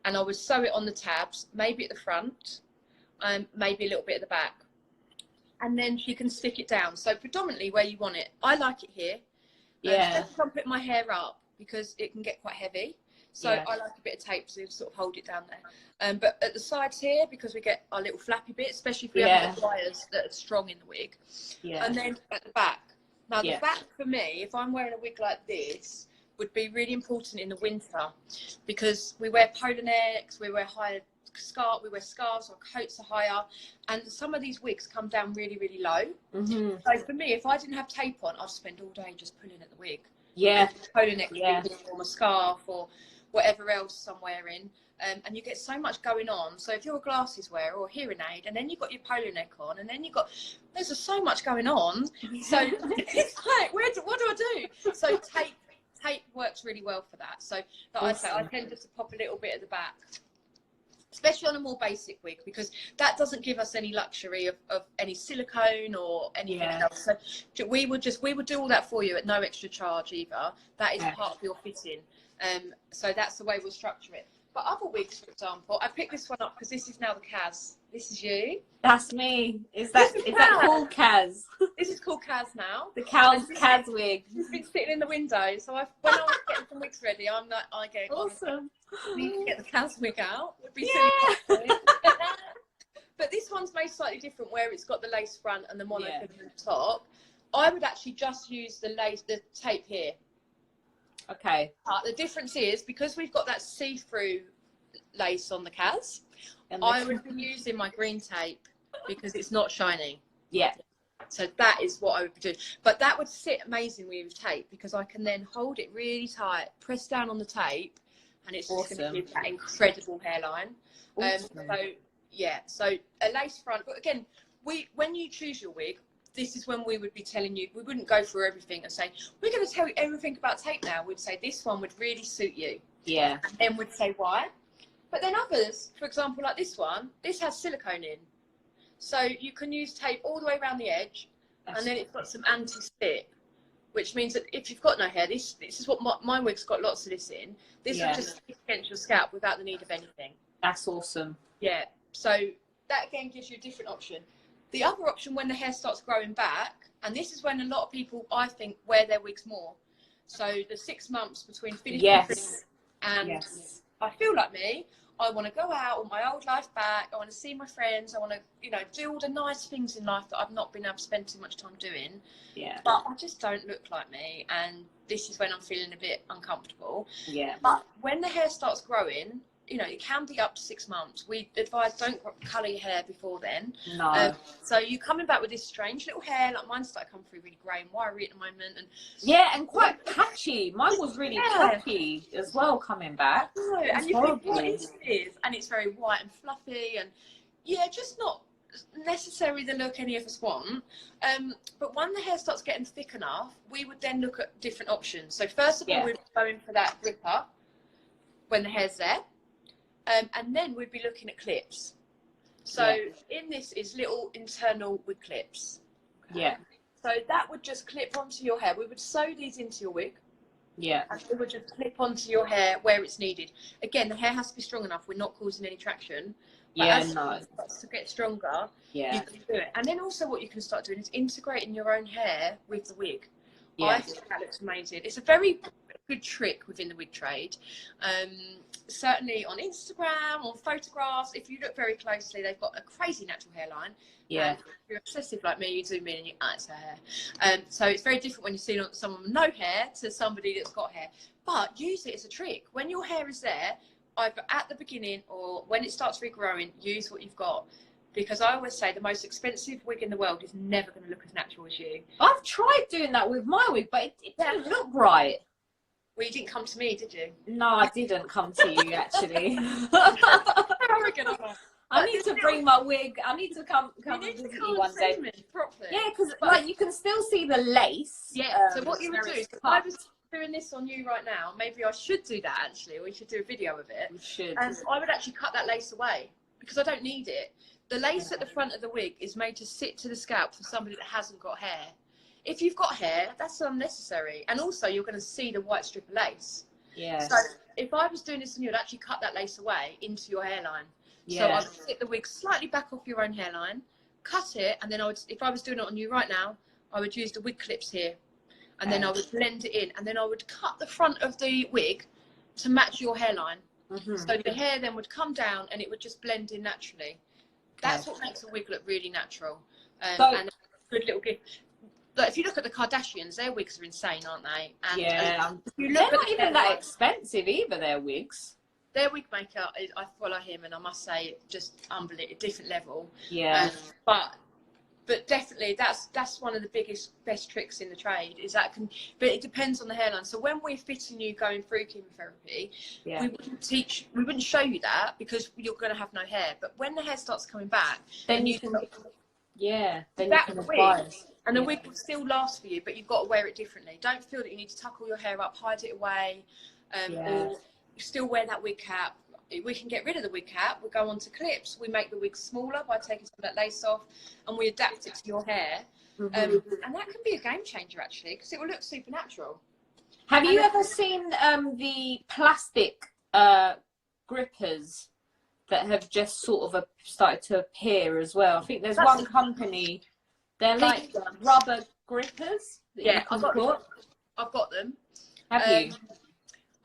and I would sew it on the tabs, maybe at the front, maybe a little bit at the back. And then she can stick it down. So predominantly where you want it. I like it here. I can't put my hair up because it can get quite heavy. So I like a bit of tape to sort of hold it down there. But at the sides here, because we get our little flappy bit, especially if we have wires that are strong in the wig. And then at the back. Now the back for me, if I'm wearing a wig like this, would be really important in the winter because we wear polo necks, we wear higher scarf, we wear scarves, our coats are higher, and some of these wigs come down really, really low. So for me, if I didn't have tape on, I'd spend all day just pulling at the wig. Polo neck or a scarf or whatever else I'm wearing, and you get so much going on. So if you're a glasses wearer or a hearing aid, and then you've got your polo neck on, and then there's just so much going on. So it's like, what do I do? So tape works really well for that. So I tend just to pop a little bit at the back, especially on a more basic wig, because that doesn't give us any luxury of any silicone or anything else. So we would do all that for you at no extra charge either. That is part of your fitting. So that's the way we'll structure it. But other wigs, for example, I picked this one up because this is now the Kaz. This is you. That's me. Is that called Kaz? This is called Kaz now. The Kaz wig. She's been sitting in the window, so when I was getting some wigs ready, I'm like, I go, Awesome. need to get the Kaz wig out. Would be Yeah. silly. But this one's made slightly different, where it's got the lace front and the monocle at the top. I would actually just use the tape here. Okay. The difference is, because we've got that see-through lace on the Kaz, I would be using my green tape because it's not shiny. Yeah. So that is what I would be doing. But that would sit amazingly with tape, because I can then hold it really tight, press down on the tape, and it's just going to give that incredible hairline. So a lace front. But again, when you choose your wig, this is when we would be telling you, we wouldn't go through everything and say, we're going to tell you everything about tape now. We'd say this one would really suit you. Yeah. And then we'd say why. But then others, for example, like this one, this has silicone in. So you can use tape all the way around the edge, and then it's got some anti-slip, which means that if you've got no hair, this is what my wig's got lots of this in. This will just stick against your scalp without the need of anything. That's awesome. Yeah. So that again gives you a different option. The other option, when the hair starts growing back, and this is when a lot of people, I think, wear their wigs more. So the 6 months between finishing and I feel like me, I want to go out on my old life back. I want to see my friends. I want to, do all the nice things in life that I've not been able to spend too much time doing. Yeah. But I just don't look like me, and this is when I'm feeling a bit uncomfortable. Yeah. But when the hair starts growing, it can be up to 6 months. We advise don't colour your hair before then. No. So you're coming back with this strange little hair, like mine's started coming through really grey and wiry at the moment. And quite patchy. Mine was really patchy as well coming back. No, and you think, what is this? And it's very white and fluffy, and just not necessarily the look any of us want. But when the hair starts getting thick enough, we would then look at different options. So first of all, we'd be going for that ripper when the hair's there. And then we'd be looking at clips. So in this is little internal wig clips. Yeah. So that would just clip onto your hair. We would sew these into your wig. Yeah. And it would just clip onto your hair where it's needed. Again, the hair has to be strong enough. We're not causing any traction. But as it starts to get stronger, you can do it. And then also what you can start doing is integrating your own hair with the wig. I think that looks amazing. It's a very good trick within the wig trade. Certainly on Instagram, on photographs, if you look very closely, they've got a crazy natural hairline. Yeah. And if you're obsessive like me, you zoom in and you, it's her hair. So it's very different when you see someone with no hair to somebody that's got hair. But use it as a trick. When your hair is there, either at the beginning or when it starts regrowing, use what you've got. Because I always say the most expensive wig in the world is never going to look as natural as you. I've tried doing that with my wig, but it didn't look right. Well, you didn't come to me, did you? No, I didn't come to you, actually. I need to bring my wig. I need to come visit you one day. Properly. Yeah, because like you can still see the lace. Yeah. So what you would do, if I was doing this on you right now, maybe I should do that actually. We should do a video of it. We should. And I would actually cut that lace away because I don't need it. The lace at the front of the wig is made to sit to the scalp for somebody that hasn't got hair. If you've got hair, that's unnecessary. And also, you're going to see the white strip of lace. Yeah. So if I was doing this on you, I'd actually cut that lace away into your hairline. Yeah. So I would sit the wig slightly back off your own hairline, cut it, and then I would, if I was doing it on you right now, I would use the wig clips here. And then I would blend it in. And then I would cut the front of the wig to match your hairline. Mm-hmm. So the hair then would come down and it would just blend in naturally. That's what makes a wig look really natural. And a good little gift. But if you look at the Kardashians, their wigs are insane, aren't they? And, they're not even that expensive either, their wigs. Their wig maker, I follow him, and I must say, just unbelievable, different level. Yeah. But definitely, that's one of the best tricks in the trade. Is that but it depends on the hairline. So when we're fitting you going through chemotherapy, we wouldn't show you that because you're going to have no hair. But when the hair starts coming back, then you can. Yeah. Then you can advise. And the wig will still last for you, but you've got to wear it differently. Don't feel that you need to tuck all your hair up, hide it away, or you still wear that wig cap. We can get rid of the wig cap. We go on to clips. We make the wig smaller by taking some of that lace off, and we adapt it to your hair. Mm-hmm. And that can be a game changer, actually, because it will look supernatural. Have you ever seen the plastic grippers that have just sort of started to appear as well. I think there's That's one company, they're Pleats like ones. rubber grippers that you Yeah, can I've put. got them. Have you?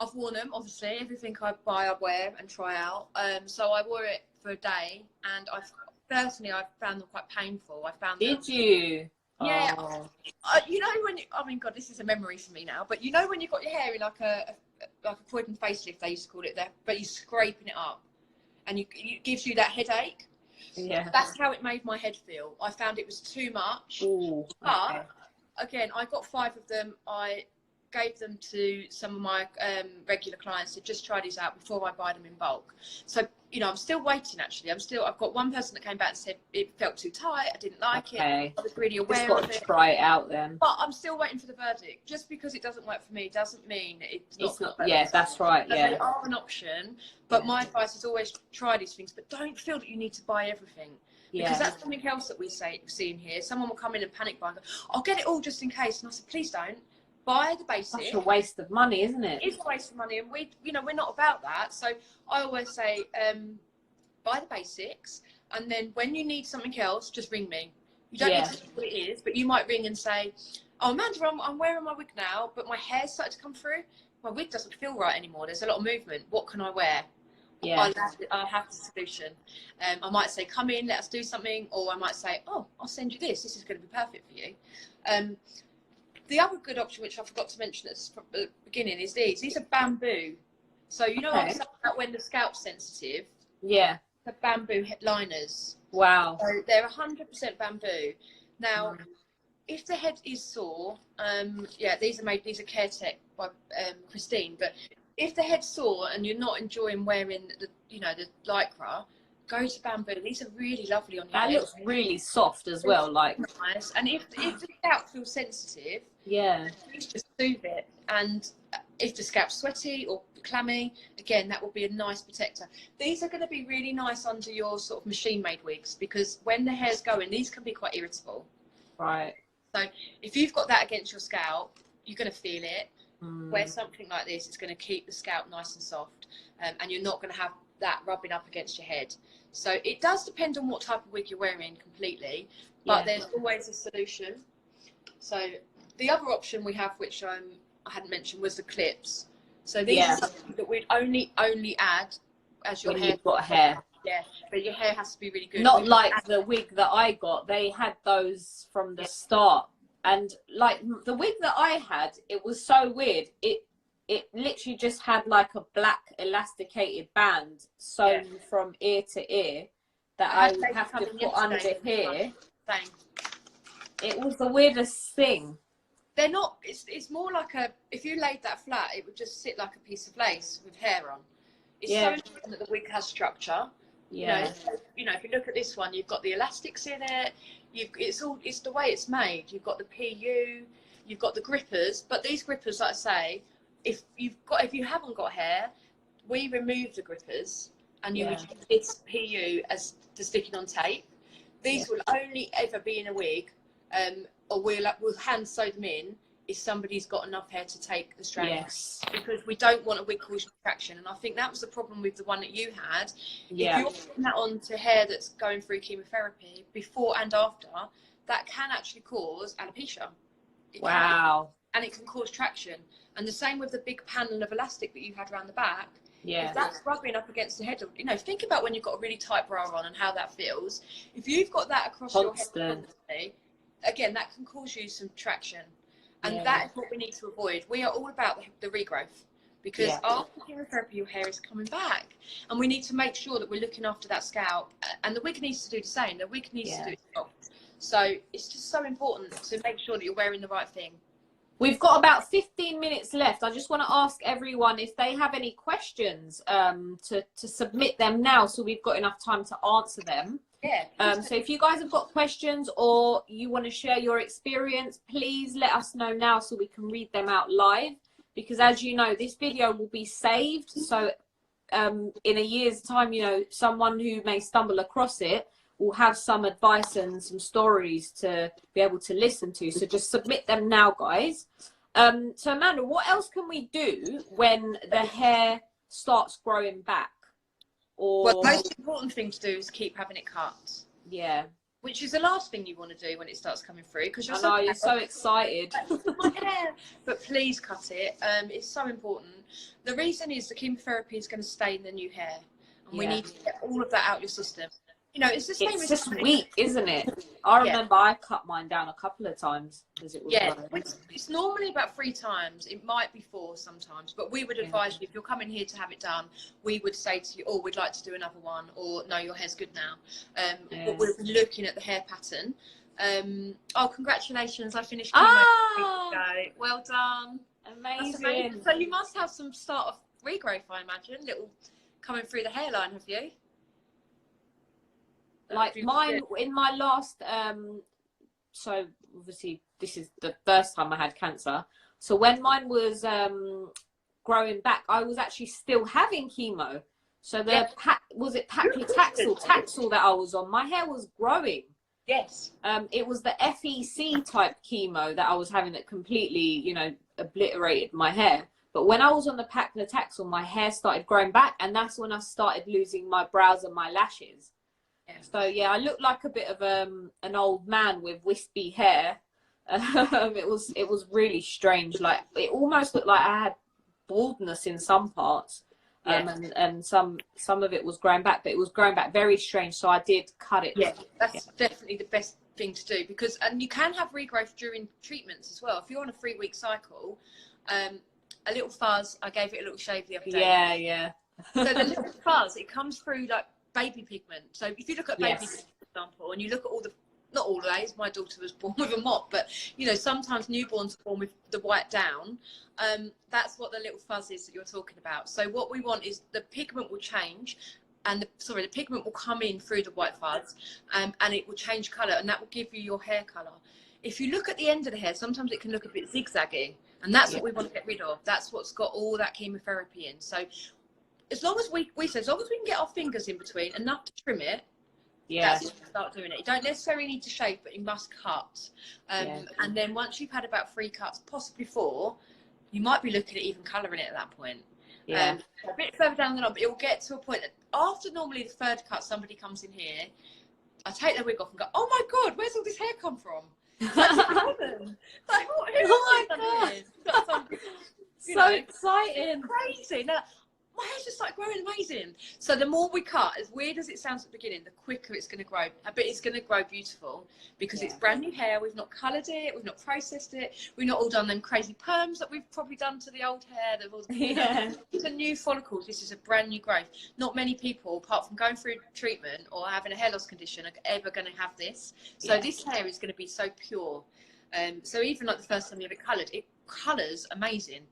I've worn them, obviously. Everything I buy, I wear and try out. So I wore it for a day, and I found them quite painful. I found them. Did you? Yeah. Oh. You know when you, I mean, God, this is a memory for me now. But you know when you got your hair in like a Croydon facelift, they used to call it there, but you're scraping it up, and it gives you that headache. Yeah. That's how it made my head feel. I found it was too much. Ooh, okay. But again, I got 5 of them. I gave them to some of my regular clients to just try these out before I buy them in bulk. So, you know, I'm still waiting actually. I've got one person that came back and said it felt too tight. I didn't like it. I was really aware of it. Just got to try it out then. But I'm still waiting for the verdict. Just because it doesn't work for me doesn't mean it's not. Yeah, that's right. So yeah. they are an option. But my advice is always try these things. But don't feel that you need to buy everything. Because that's something else that we see in here. Someone will come in and panic buy and go, I'll get it all just in case. And I said, please don't. Buy the basic. Such a waste of money, isn't it? It's a waste of money, and we're not about that. So I always say, buy the basics, and then when you need something else, just ring me. You don't need to know what it is, but you might ring and say, oh, Amanda, I'm wearing my wig now, but my hair's started to come through. My wig doesn't feel right anymore. There's a lot of movement. What can I wear? Yeah. I'll have the solution. I might say, come in, let us do something, or I might say, oh, I'll send you this. This is going to be perfect for you. The other good option, which I forgot to mention at the beginning, is these. These are bamboo. So you know about when the scalp's sensitive? Yeah. The bamboo liners. Wow. So they're 100% bamboo. Now, if the head is sore, these are CareTech by Christine. But if the head's sore and you're not enjoying wearing the lycra, go to bamboo. These are really lovely on your head. That looks really soft as well. Like nice. And if the scalp feels sensitive, please just soothe it. And if the scalp's sweaty or clammy, again, that will be a nice protector. These are going to be really nice under your sort of machine-made wigs, because when the hair's going, these can be quite irritable. Right. So if you've got that against your scalp, you're going to feel it. Wear something like this. It's going to keep the scalp nice and soft, and you're not going to have that rubbing up against your head. So it does depend on what type of wig you're wearing completely, but there's always a solution. So the other option we have, which I hadn't mentioned, was the clips. So these are something that we'd only add as your hair. You've got hair. Yeah, but your hair has to be really good. Not like the wig that I got. They had those from the start. And like the wig that I had, it was so weird. It literally just had like a black elasticated band sewn from ear to ear that I would have to put under here. Same. It was the weirdest thing. They're not, it's more like if you laid that flat, it would just sit like a piece of lace with hair on. It's so important that the wig has structure. Yeah. You know, if you look at this one, you've got the elastics in it. It's the way it's made. You've got the PU, you've got the grippers. But these grippers, like I say, if you haven't got hair, we remove the grippers and you would use this PU as the sticking on tape. These will only ever be in a wig, or we'll hand sew them in if somebody's got enough hair to take the strand. Yes. Because we don't want a wig causing traction. And I think that was the problem with the one that you had. Yeah. If you're putting that onto hair that's going through chemotherapy before and after, that can actually cause alopecia. Wow. And it can cause traction. And the same with the big panel of elastic that you had around the back. Yeah. If that's rubbing up against the head, think about when you've got a really tight bra on and how that feels. If you've got that across your head constantly, again, that can cause you some traction. And that is what we need to avoid. We are all about the regrowth, because after chemotherapy, your hair is coming back. And we need to make sure that we're looking after that scalp. And the wig needs to do the same. The wig needs to do its job. So it's just so important to make sure that you're wearing the right thing. We've got about 15 minutes left. I just want to ask everyone if they have any questions to submit them now, so we've got enough time to answer them. Yeah. So if you guys have got questions or you want to share your experience, please let us know now so we can read them out live. Because as you know, this video will be saved. So in a year's time, someone who may stumble across it will have some advice and some stories to be able to listen to. So just submit them now, guys. So Amanda, what else can we do when the hair starts growing back? or Well, the most important thing to do is keep having it cut. yeah. Which is the last thing you want to do when it starts coming through, because I know, you're so excited. my hair. But please cut it. It's so important. The reason is the chemotherapy is going to stay in the new hair, and we need to get all of that out of your system. You know, it's the same. It's just weak, isn't it? I remember I cut mine down a couple of times because it was it's normally about 3 times. It might be 4 sometimes, but we would advise you, if you're coming here to have it done, we would say to you, oh, we'd like to do another one, or no, your hair's good now. But we're looking at the hair pattern. Oh, congratulations, I finished chemo ago. Well done. Amazing. So you must have some start of regrowth, I imagine, little coming through the hairline, have you? Like mine in my last so obviously this is the first time I had cancer, so when mine was growing back, I was actually still having chemo. So the was it Taxol that I was on, my hair was growing. Yes. It was the FEC type chemo that I was having that completely, you know, obliterated my hair. But when I was on the paclitaxel, my hair started growing back, and that's when I started losing my brows and my lashes. So yeah, I looked like a bit of an old man with wispy hair. It was really strange. Like it almost looked like I had baldness in some parts, and some of it was growing back, but it was growing back very strange. So I did cut it. Yeah, that's definitely the best thing to do, because you can have regrowth during treatments as well. If you're on a 3-week cycle, a little fuzz. I gave it a little shave the other day. Yeah. So the little fuzz, it comes through like baby pigment. So if you look at baby pigment, for example, and you look at all the, not always, my daughter was born with a mop, but you know, sometimes newborns are born with the white down. That's what the little fuzz is that you're talking about. So what we want is the pigment will change, and the pigment will come in through the white fuzz, and it will change colour, and that will give you your hair colour. If you look at the end of the hair, sometimes it can look a bit zigzaggy, and that's what we want to get rid of. That's what's got all that chemotherapy in. So as long as we can get our fingers in between enough to trim it, that's when you start doing it. You don't necessarily need to shave, but you must cut. And then once you've had about 3 cuts, possibly 4, you might be looking at even colouring it at that point. A bit further down the line, but it will get to a point that after normally the 3rd cut, somebody comes in here, I take their wig off and go, oh my God, where's all this hair come from? So exciting. Crazy. Now, my hair's just started growing amazing. So the more we cut, as weird as it sounds at the beginning, the quicker it's going to grow. But it's going to grow beautiful because it's brand new hair. We've not coloured it. We've not processed it. We've not all done them crazy perms that we've probably done to the old hair. These are new follicles. This is a brand new growth. Not many people, apart from going through treatment or having a hair loss condition, are ever going to have this. So this hair is going to be so pure. So even like the first time you have it coloured, it colours amazing.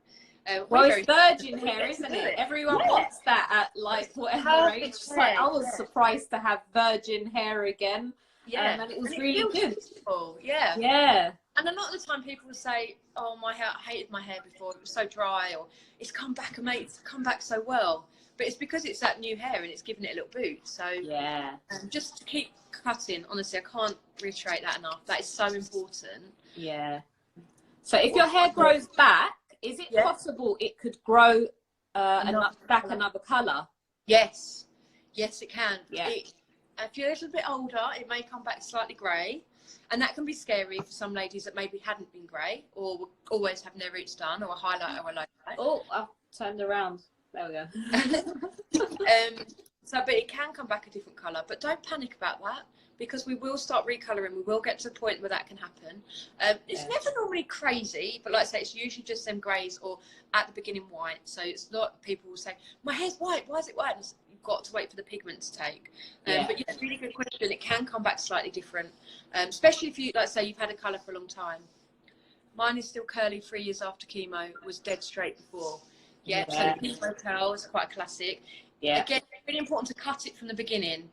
Well, it's virgin hair, isn't it? Everyone wants that at like whatever age. Just like I was surprised to have virgin hair again. And it was really good. Beautiful. And a lot of the time people will say, oh, my hair, I hated my hair before, it was so dry, or it's come back it's come back so well. But it's because it's that new hair and it's given it a little boot. So just to keep cutting, honestly, I can't reiterate that enough. That is so important. So if your hair grows back, is it possible it could grow back another colour? Yes, it can. If you're a little bit older, it may come back slightly grey, and that can be scary for some ladies that maybe hadn't been grey or were always having their roots done, or a highlight or a low light. Oh, I've turned around. There we go. But it can come back a different colour, but don't panic about that, because we will start recolouring. We will get to the point where that can happen. It's never normally crazy, but like I say, it's usually just them greys or at the beginning white. So it's not, people will say, my hair's white, why is it white? And you've got to wait for the pigment to take. But yeah, really good question. It can come back slightly different, especially if you, like say, you've had a colour for a long time. Mine is still curly 3 years after chemo, was dead straight before. So the chemo curl is quite a classic. Again, it's really important to cut it from the beginning.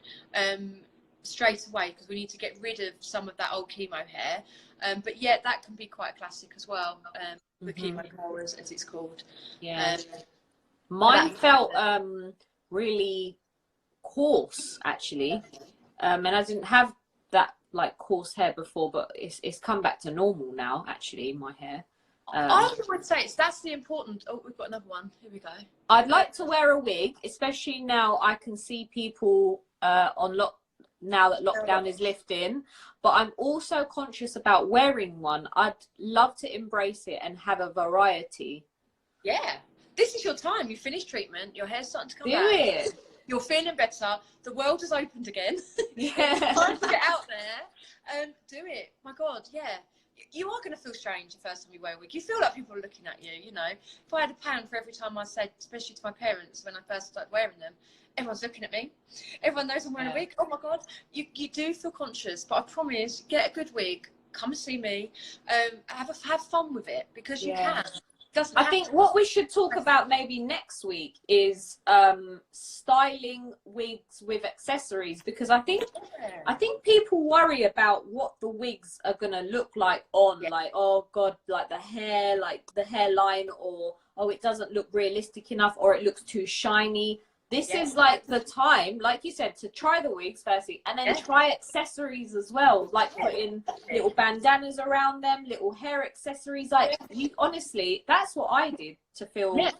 Straight away, because we need to get rid of some of that old chemo hair, but that can be quite a classic as well, the chemo curl as it's called. Mine felt really coarse actually, and I didn't have that like coarse hair before, but it's come back to normal now actually, my hair. I would say that's the important. Oh, we've got another one. Here we go. I'd like to wear a wig, especially now I can see people now that lockdown is lifting, but I'm also conscious about wearing one. I'd love to embrace it and have a variety. Yeah, this is your time. You finished treatment, your hair's starting to come back. Do it. You're feeling better. The world has opened again. Yeah. It's time to get out there. Do it. My God, yeah. You are going to feel strange the first time you wear a wig. You feel like people are looking at you, you know. If I had £1 for every time I said, especially to my parents when I first started wearing them, everyone's looking at me. Everyone knows I'm wearing a wig. Oh my God. You do feel conscious, but I promise, get a good wig, come and see me, have fun with it, because you can. I think what we should talk about maybe next week is styling wigs with accessories, because I think people worry about what the wigs are gonna look like on, like, oh God, like the hair, like the hairline, or oh, it doesn't look realistic enough, or it looks too shiny. This is like the time, like you said, to try the wigs firstly, and then try accessories as well, like putting little bandanas around them, little hair accessories. Like, you honestly, that's what I did to feel. Yeah.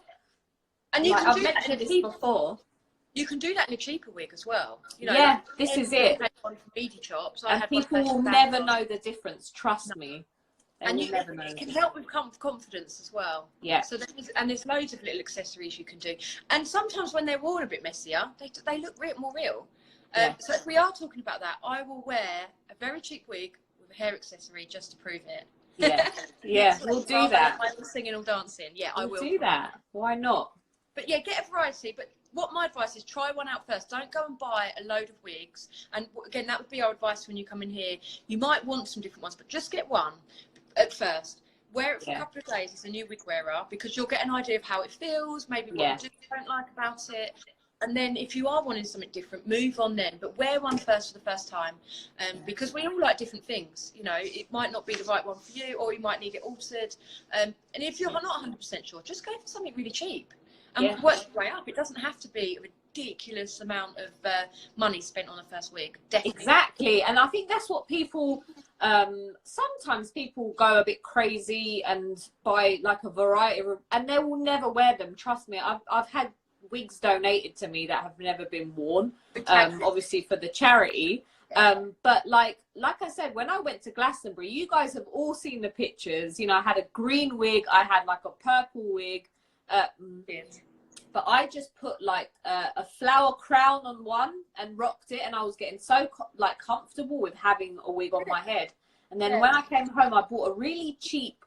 And you like, can I've mentioned this before. You can do that in a cheaper wig as well. You know, yeah, like, this is it. One from Meaty Chops. And people will never know the difference. Trust me. And it can help with confidence as well. Yeah. So there's loads of little accessories you can do. And sometimes when they're worn a bit messier, they look more real. So if we are talking about that, I will wear a very cheap wig with a hair accessory just to prove it. Yeah. Yeah, we'll do that. I'm singing or dancing. Yeah, I will do that. Why not? But yeah, get a variety. But what my advice is, try one out first. Don't go and buy a load of wigs. And again, that would be our advice when you come in here. You might want some different ones, but just get one at first. Wear it for a couple of days as a new wig wearer, because you'll get an idea of how it feels, maybe what you don't like about it. And then if you are wanting something different, move on then. But wear one first for the first time, because we all like different things. You know, it might not be the right one for you, or you might need it altered. And if you're not 100% sure, just go for something really cheap and work your way up. It doesn't have to be a ridiculous amount of money spent on a first wig. Definitely. Exactly. And I think that's what people... sometimes people go a bit crazy and buy like a variety of, and they will never wear them. Trust me, I've had wigs donated to me that have never been worn, obviously for the charity. But like I said, when I went to Glastonbury, you guys have all seen the pictures. You know, I had a green wig, I had like a purple wig, but I just put like a flower crown on one and rocked it, and I was getting so comfortable with having a wig on my head. And then when I came home, I bought a really cheap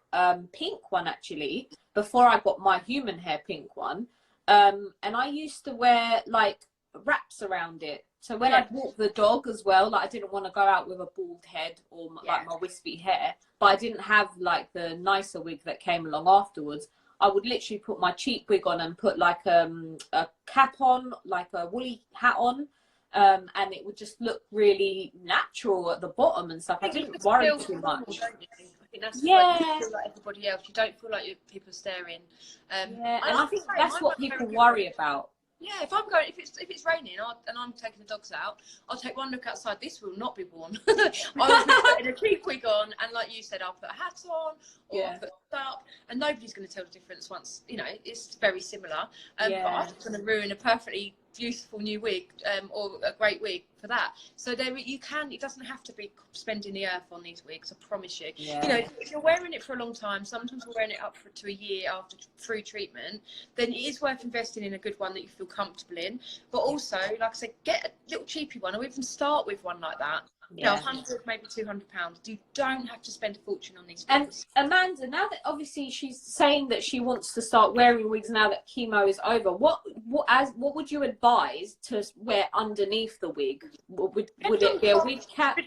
pink one, actually, before I got my human hair pink one. And I used to wear like wraps around it. So when I'd walk the dog as well, like I didn't want to go out with a bald head or like my wispy hair, but I didn't have like the nicer wig that came along afterwards. I would literally put my cheap wig on and put like a cap on, like a woolly hat on, and it would just look really natural at the bottom and stuff. I didn't worry too much. I think that's you feel like everybody else. You don't feel like people are staring. And I think that's what people worry about. Yeah, if it's raining and I'm taking the dogs out, I'll take one look outside. This will not be worn. I'll put a cheap wig on, and like you said, I'll put a hat on or I'll put it up, and nobody's going to tell the difference once, you know, it's very similar. But I'm just going to ruin a perfectly beautiful new wig or a great wig for that. So it doesn't have to be spending the earth on these wigs, I promise you. You know, if you're wearing it for a long time, sometimes we're wearing it up to a year after through treatment, then it is worth investing in a good one that you feel comfortable in. But also, like I said, get a little cheapy one, or even start with one like that. You know, 100, maybe £200. You don't have to spend a fortune on these wigs. And Amanda, now that obviously she's saying that she wants to start wearing wigs now that chemo is over, what would you advise to wear underneath the wig? Would it be a wig cap?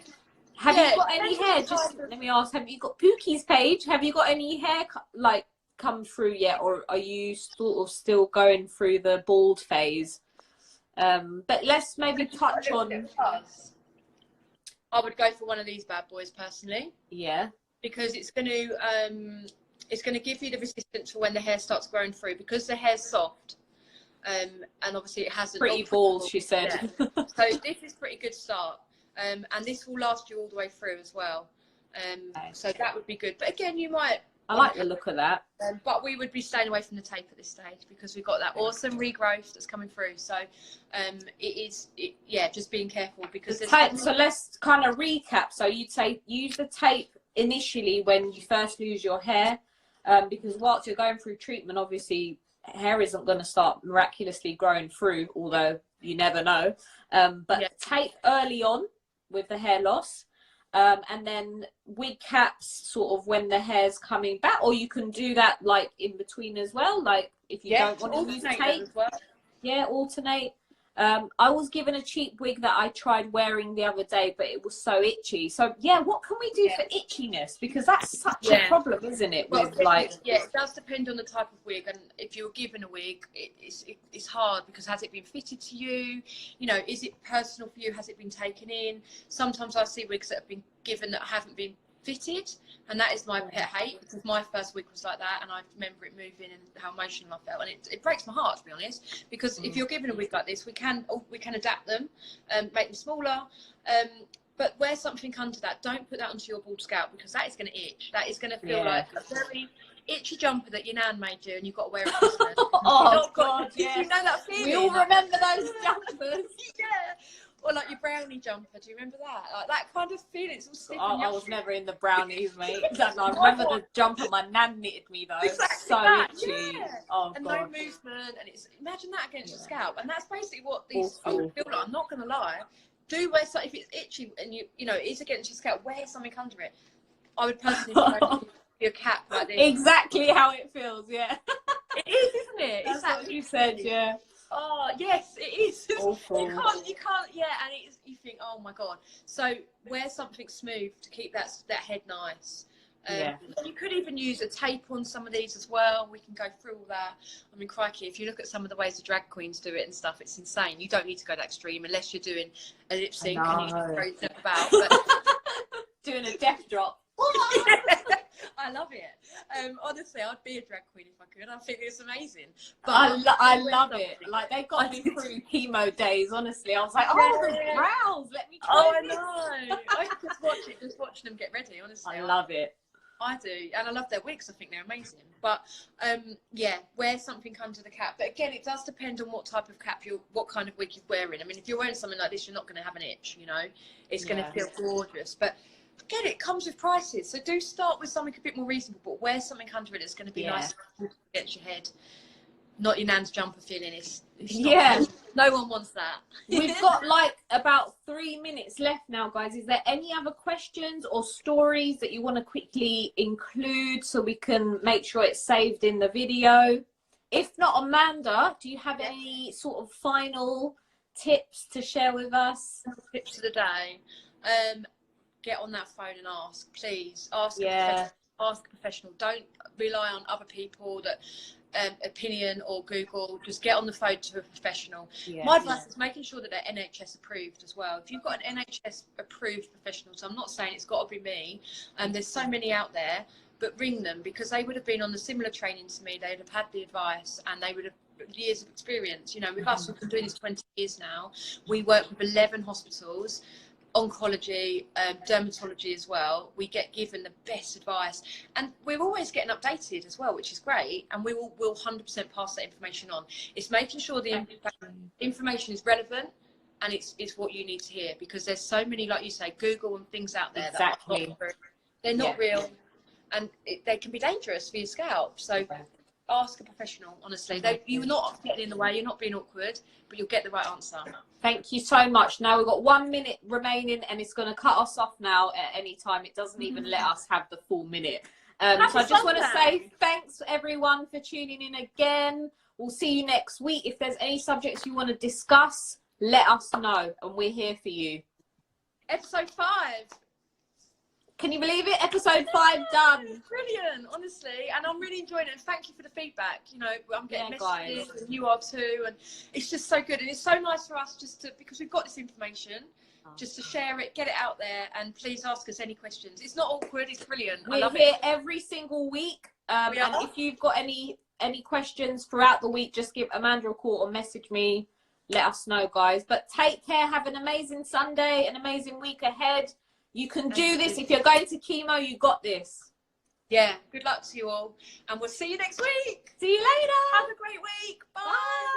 Have you got any hair? Just let me ask. Have you got Pookie's page? Have you got any hair like come through yet, or are you sort of still going through the bald phase? But let's maybe touch on. I would go for one of these bad boys personally. Yeah. Because it's going to give you the resistance for when the hair starts growing through, because the hair's soft. And obviously it hasn't. Pretty bald, she said. Yeah. So this is pretty good start. And this will last you all the way through as well. So that would be good. But again, you might I like the look of that. But we would be staying away from the tape at this stage because we've got that awesome regrowth that's coming through. So just being careful because the tape. So let's kind of recap. So you'd say use the tape initially when you first lose your hair, because whilst you're going through treatment, obviously hair isn't going to start miraculously growing through, although you never know. But tape early on with the hair loss. And then wig caps sort of when the hair's coming back, or you can do that like in between as well, like if you don't want to use tape as well. Alternate. I was given a cheap wig that I tried wearing the other day, but it was so itchy. So what can we do for itchiness, because that's such a problem, isn't it? With it does depend on the type of wig, and if you're given a wig, it's hard because has it been fitted to you? You know, is it personal for you? Has it been taken in? Sometimes I see wigs that have been given that haven't been fitted, and that is my pet hate, because my first wig was like that, and I remember it moving and how emotional I felt, and it breaks my heart, to be honest, because if you're given a wig like this, we can adapt them, make them smaller, but wear something under that. Don't put that onto your bald scalp, because that is going to itch. That is going to feel like a very itchy jumper that your nan made you, and you've got to wear it at Christmas. God, you know that feeling? We all remember those jumpers. Or like your brownie jumper, do you remember that? Like that kind of feeling. It's all stiff. I was never in the brownies, mate. I remember the jumper my nan knitted me though. Exactly so that. itchy. And no movement, and it's imagine that against your scalp, and that's basically what these feel like. I'm not gonna lie. Do wear something if it's itchy and you know it is against your scalp. Wear something under it. I would personally wear your cap like this. Exactly how it feels. Yeah. It is, isn't it? That's what you said. Yeah. Oh yes, it is. Awful. You can't. Yeah, and you think, oh my god. So wear something smooth to keep that head nice. You could even use a tape on some of these as well. We can go through all that. I mean, crikey, if you look at some of the ways the drag queens do it and stuff, it's insane. You don't need to go that extreme unless you're doing a lip sync and you just throw yourself about. But doing a death drop. I love it. Honestly, I'd be a drag queen if I could. I think it's amazing. But I love it. Like they got me through chemo days. Honestly, I was like, the brows. Let me try. I know. I could just watch it, just watching them get ready. Honestly, I love it. I do, and I love their wigs. I think they're amazing. But wear something under the cap. But again, it does depend on what type of cap what kind of wig you're wearing. I mean, if you're wearing something like this, you're not going to have an itch. You know, it's going to feel gorgeous. But again, it comes with prices. So do start with something a bit more reasonable, but wear something under it that's going to be nice against your head. Not your nan's jumper feeling. It's not no one wants that. We've got like about 3 minutes left now, guys. Is there any other questions or stories that you want to quickly include so we can make sure it's saved in the video? If not, Amanda, do you have any sort of final tips to share with us? Tips of the day. Get on that phone and ask, please. Ask a professional. Don't rely on other people that opinion or Google. Just get on the phone to a professional. My advice is making sure that they're NHS approved as well. If you've got an NHS approved professional, so I'm not saying it's got to be me, there's so many out there, but ring them, because they would have been on the similar training to me. They'd have had the advice, and they would have years of experience. You know, with us, we've been doing this 20 years now. We work with 11 hospitals, oncology, dermatology as well. We get given the best advice, and we're always getting updated as well, which is great, and we'll 100% pass that information on. It's making sure the information is relevant and it's what you need to hear, because there's so many, like you say, Google and things out there that they're not real, and they can be dangerous for your scalp. So ask a professional, honestly. You're not getting in the way, you're not being awkward, but you'll get the right answer. Thank you so much. Now we've got 1 minute remaining, and it's going to cut us off now at any time. It doesn't even let us have the full minute. So I just want to say thanks everyone for tuning in again. We'll see you next week. If there's any subjects you want to discuss, let us know, and we're here for you. Episode 5. Can you believe it? Episode 5 done. Brilliant, honestly, and I'm really enjoying it. And thank you for the feedback. You know, I'm getting messages, guys. and you are too, and it's just so good. And it's so nice for us just to, because we've got this information, just to share it, get it out there, and please ask us any questions. It's not awkward. It's brilliant. We're here every single week. And if you've got any questions throughout the week, just give Amanda a call or message me. Let us know, guys. But take care. Have an amazing Sunday, an amazing week ahead. You can do this. If you're going to chemo, you got this. Yeah, good luck to you all, and we'll see you next week. See you later. Have a great week. Bye.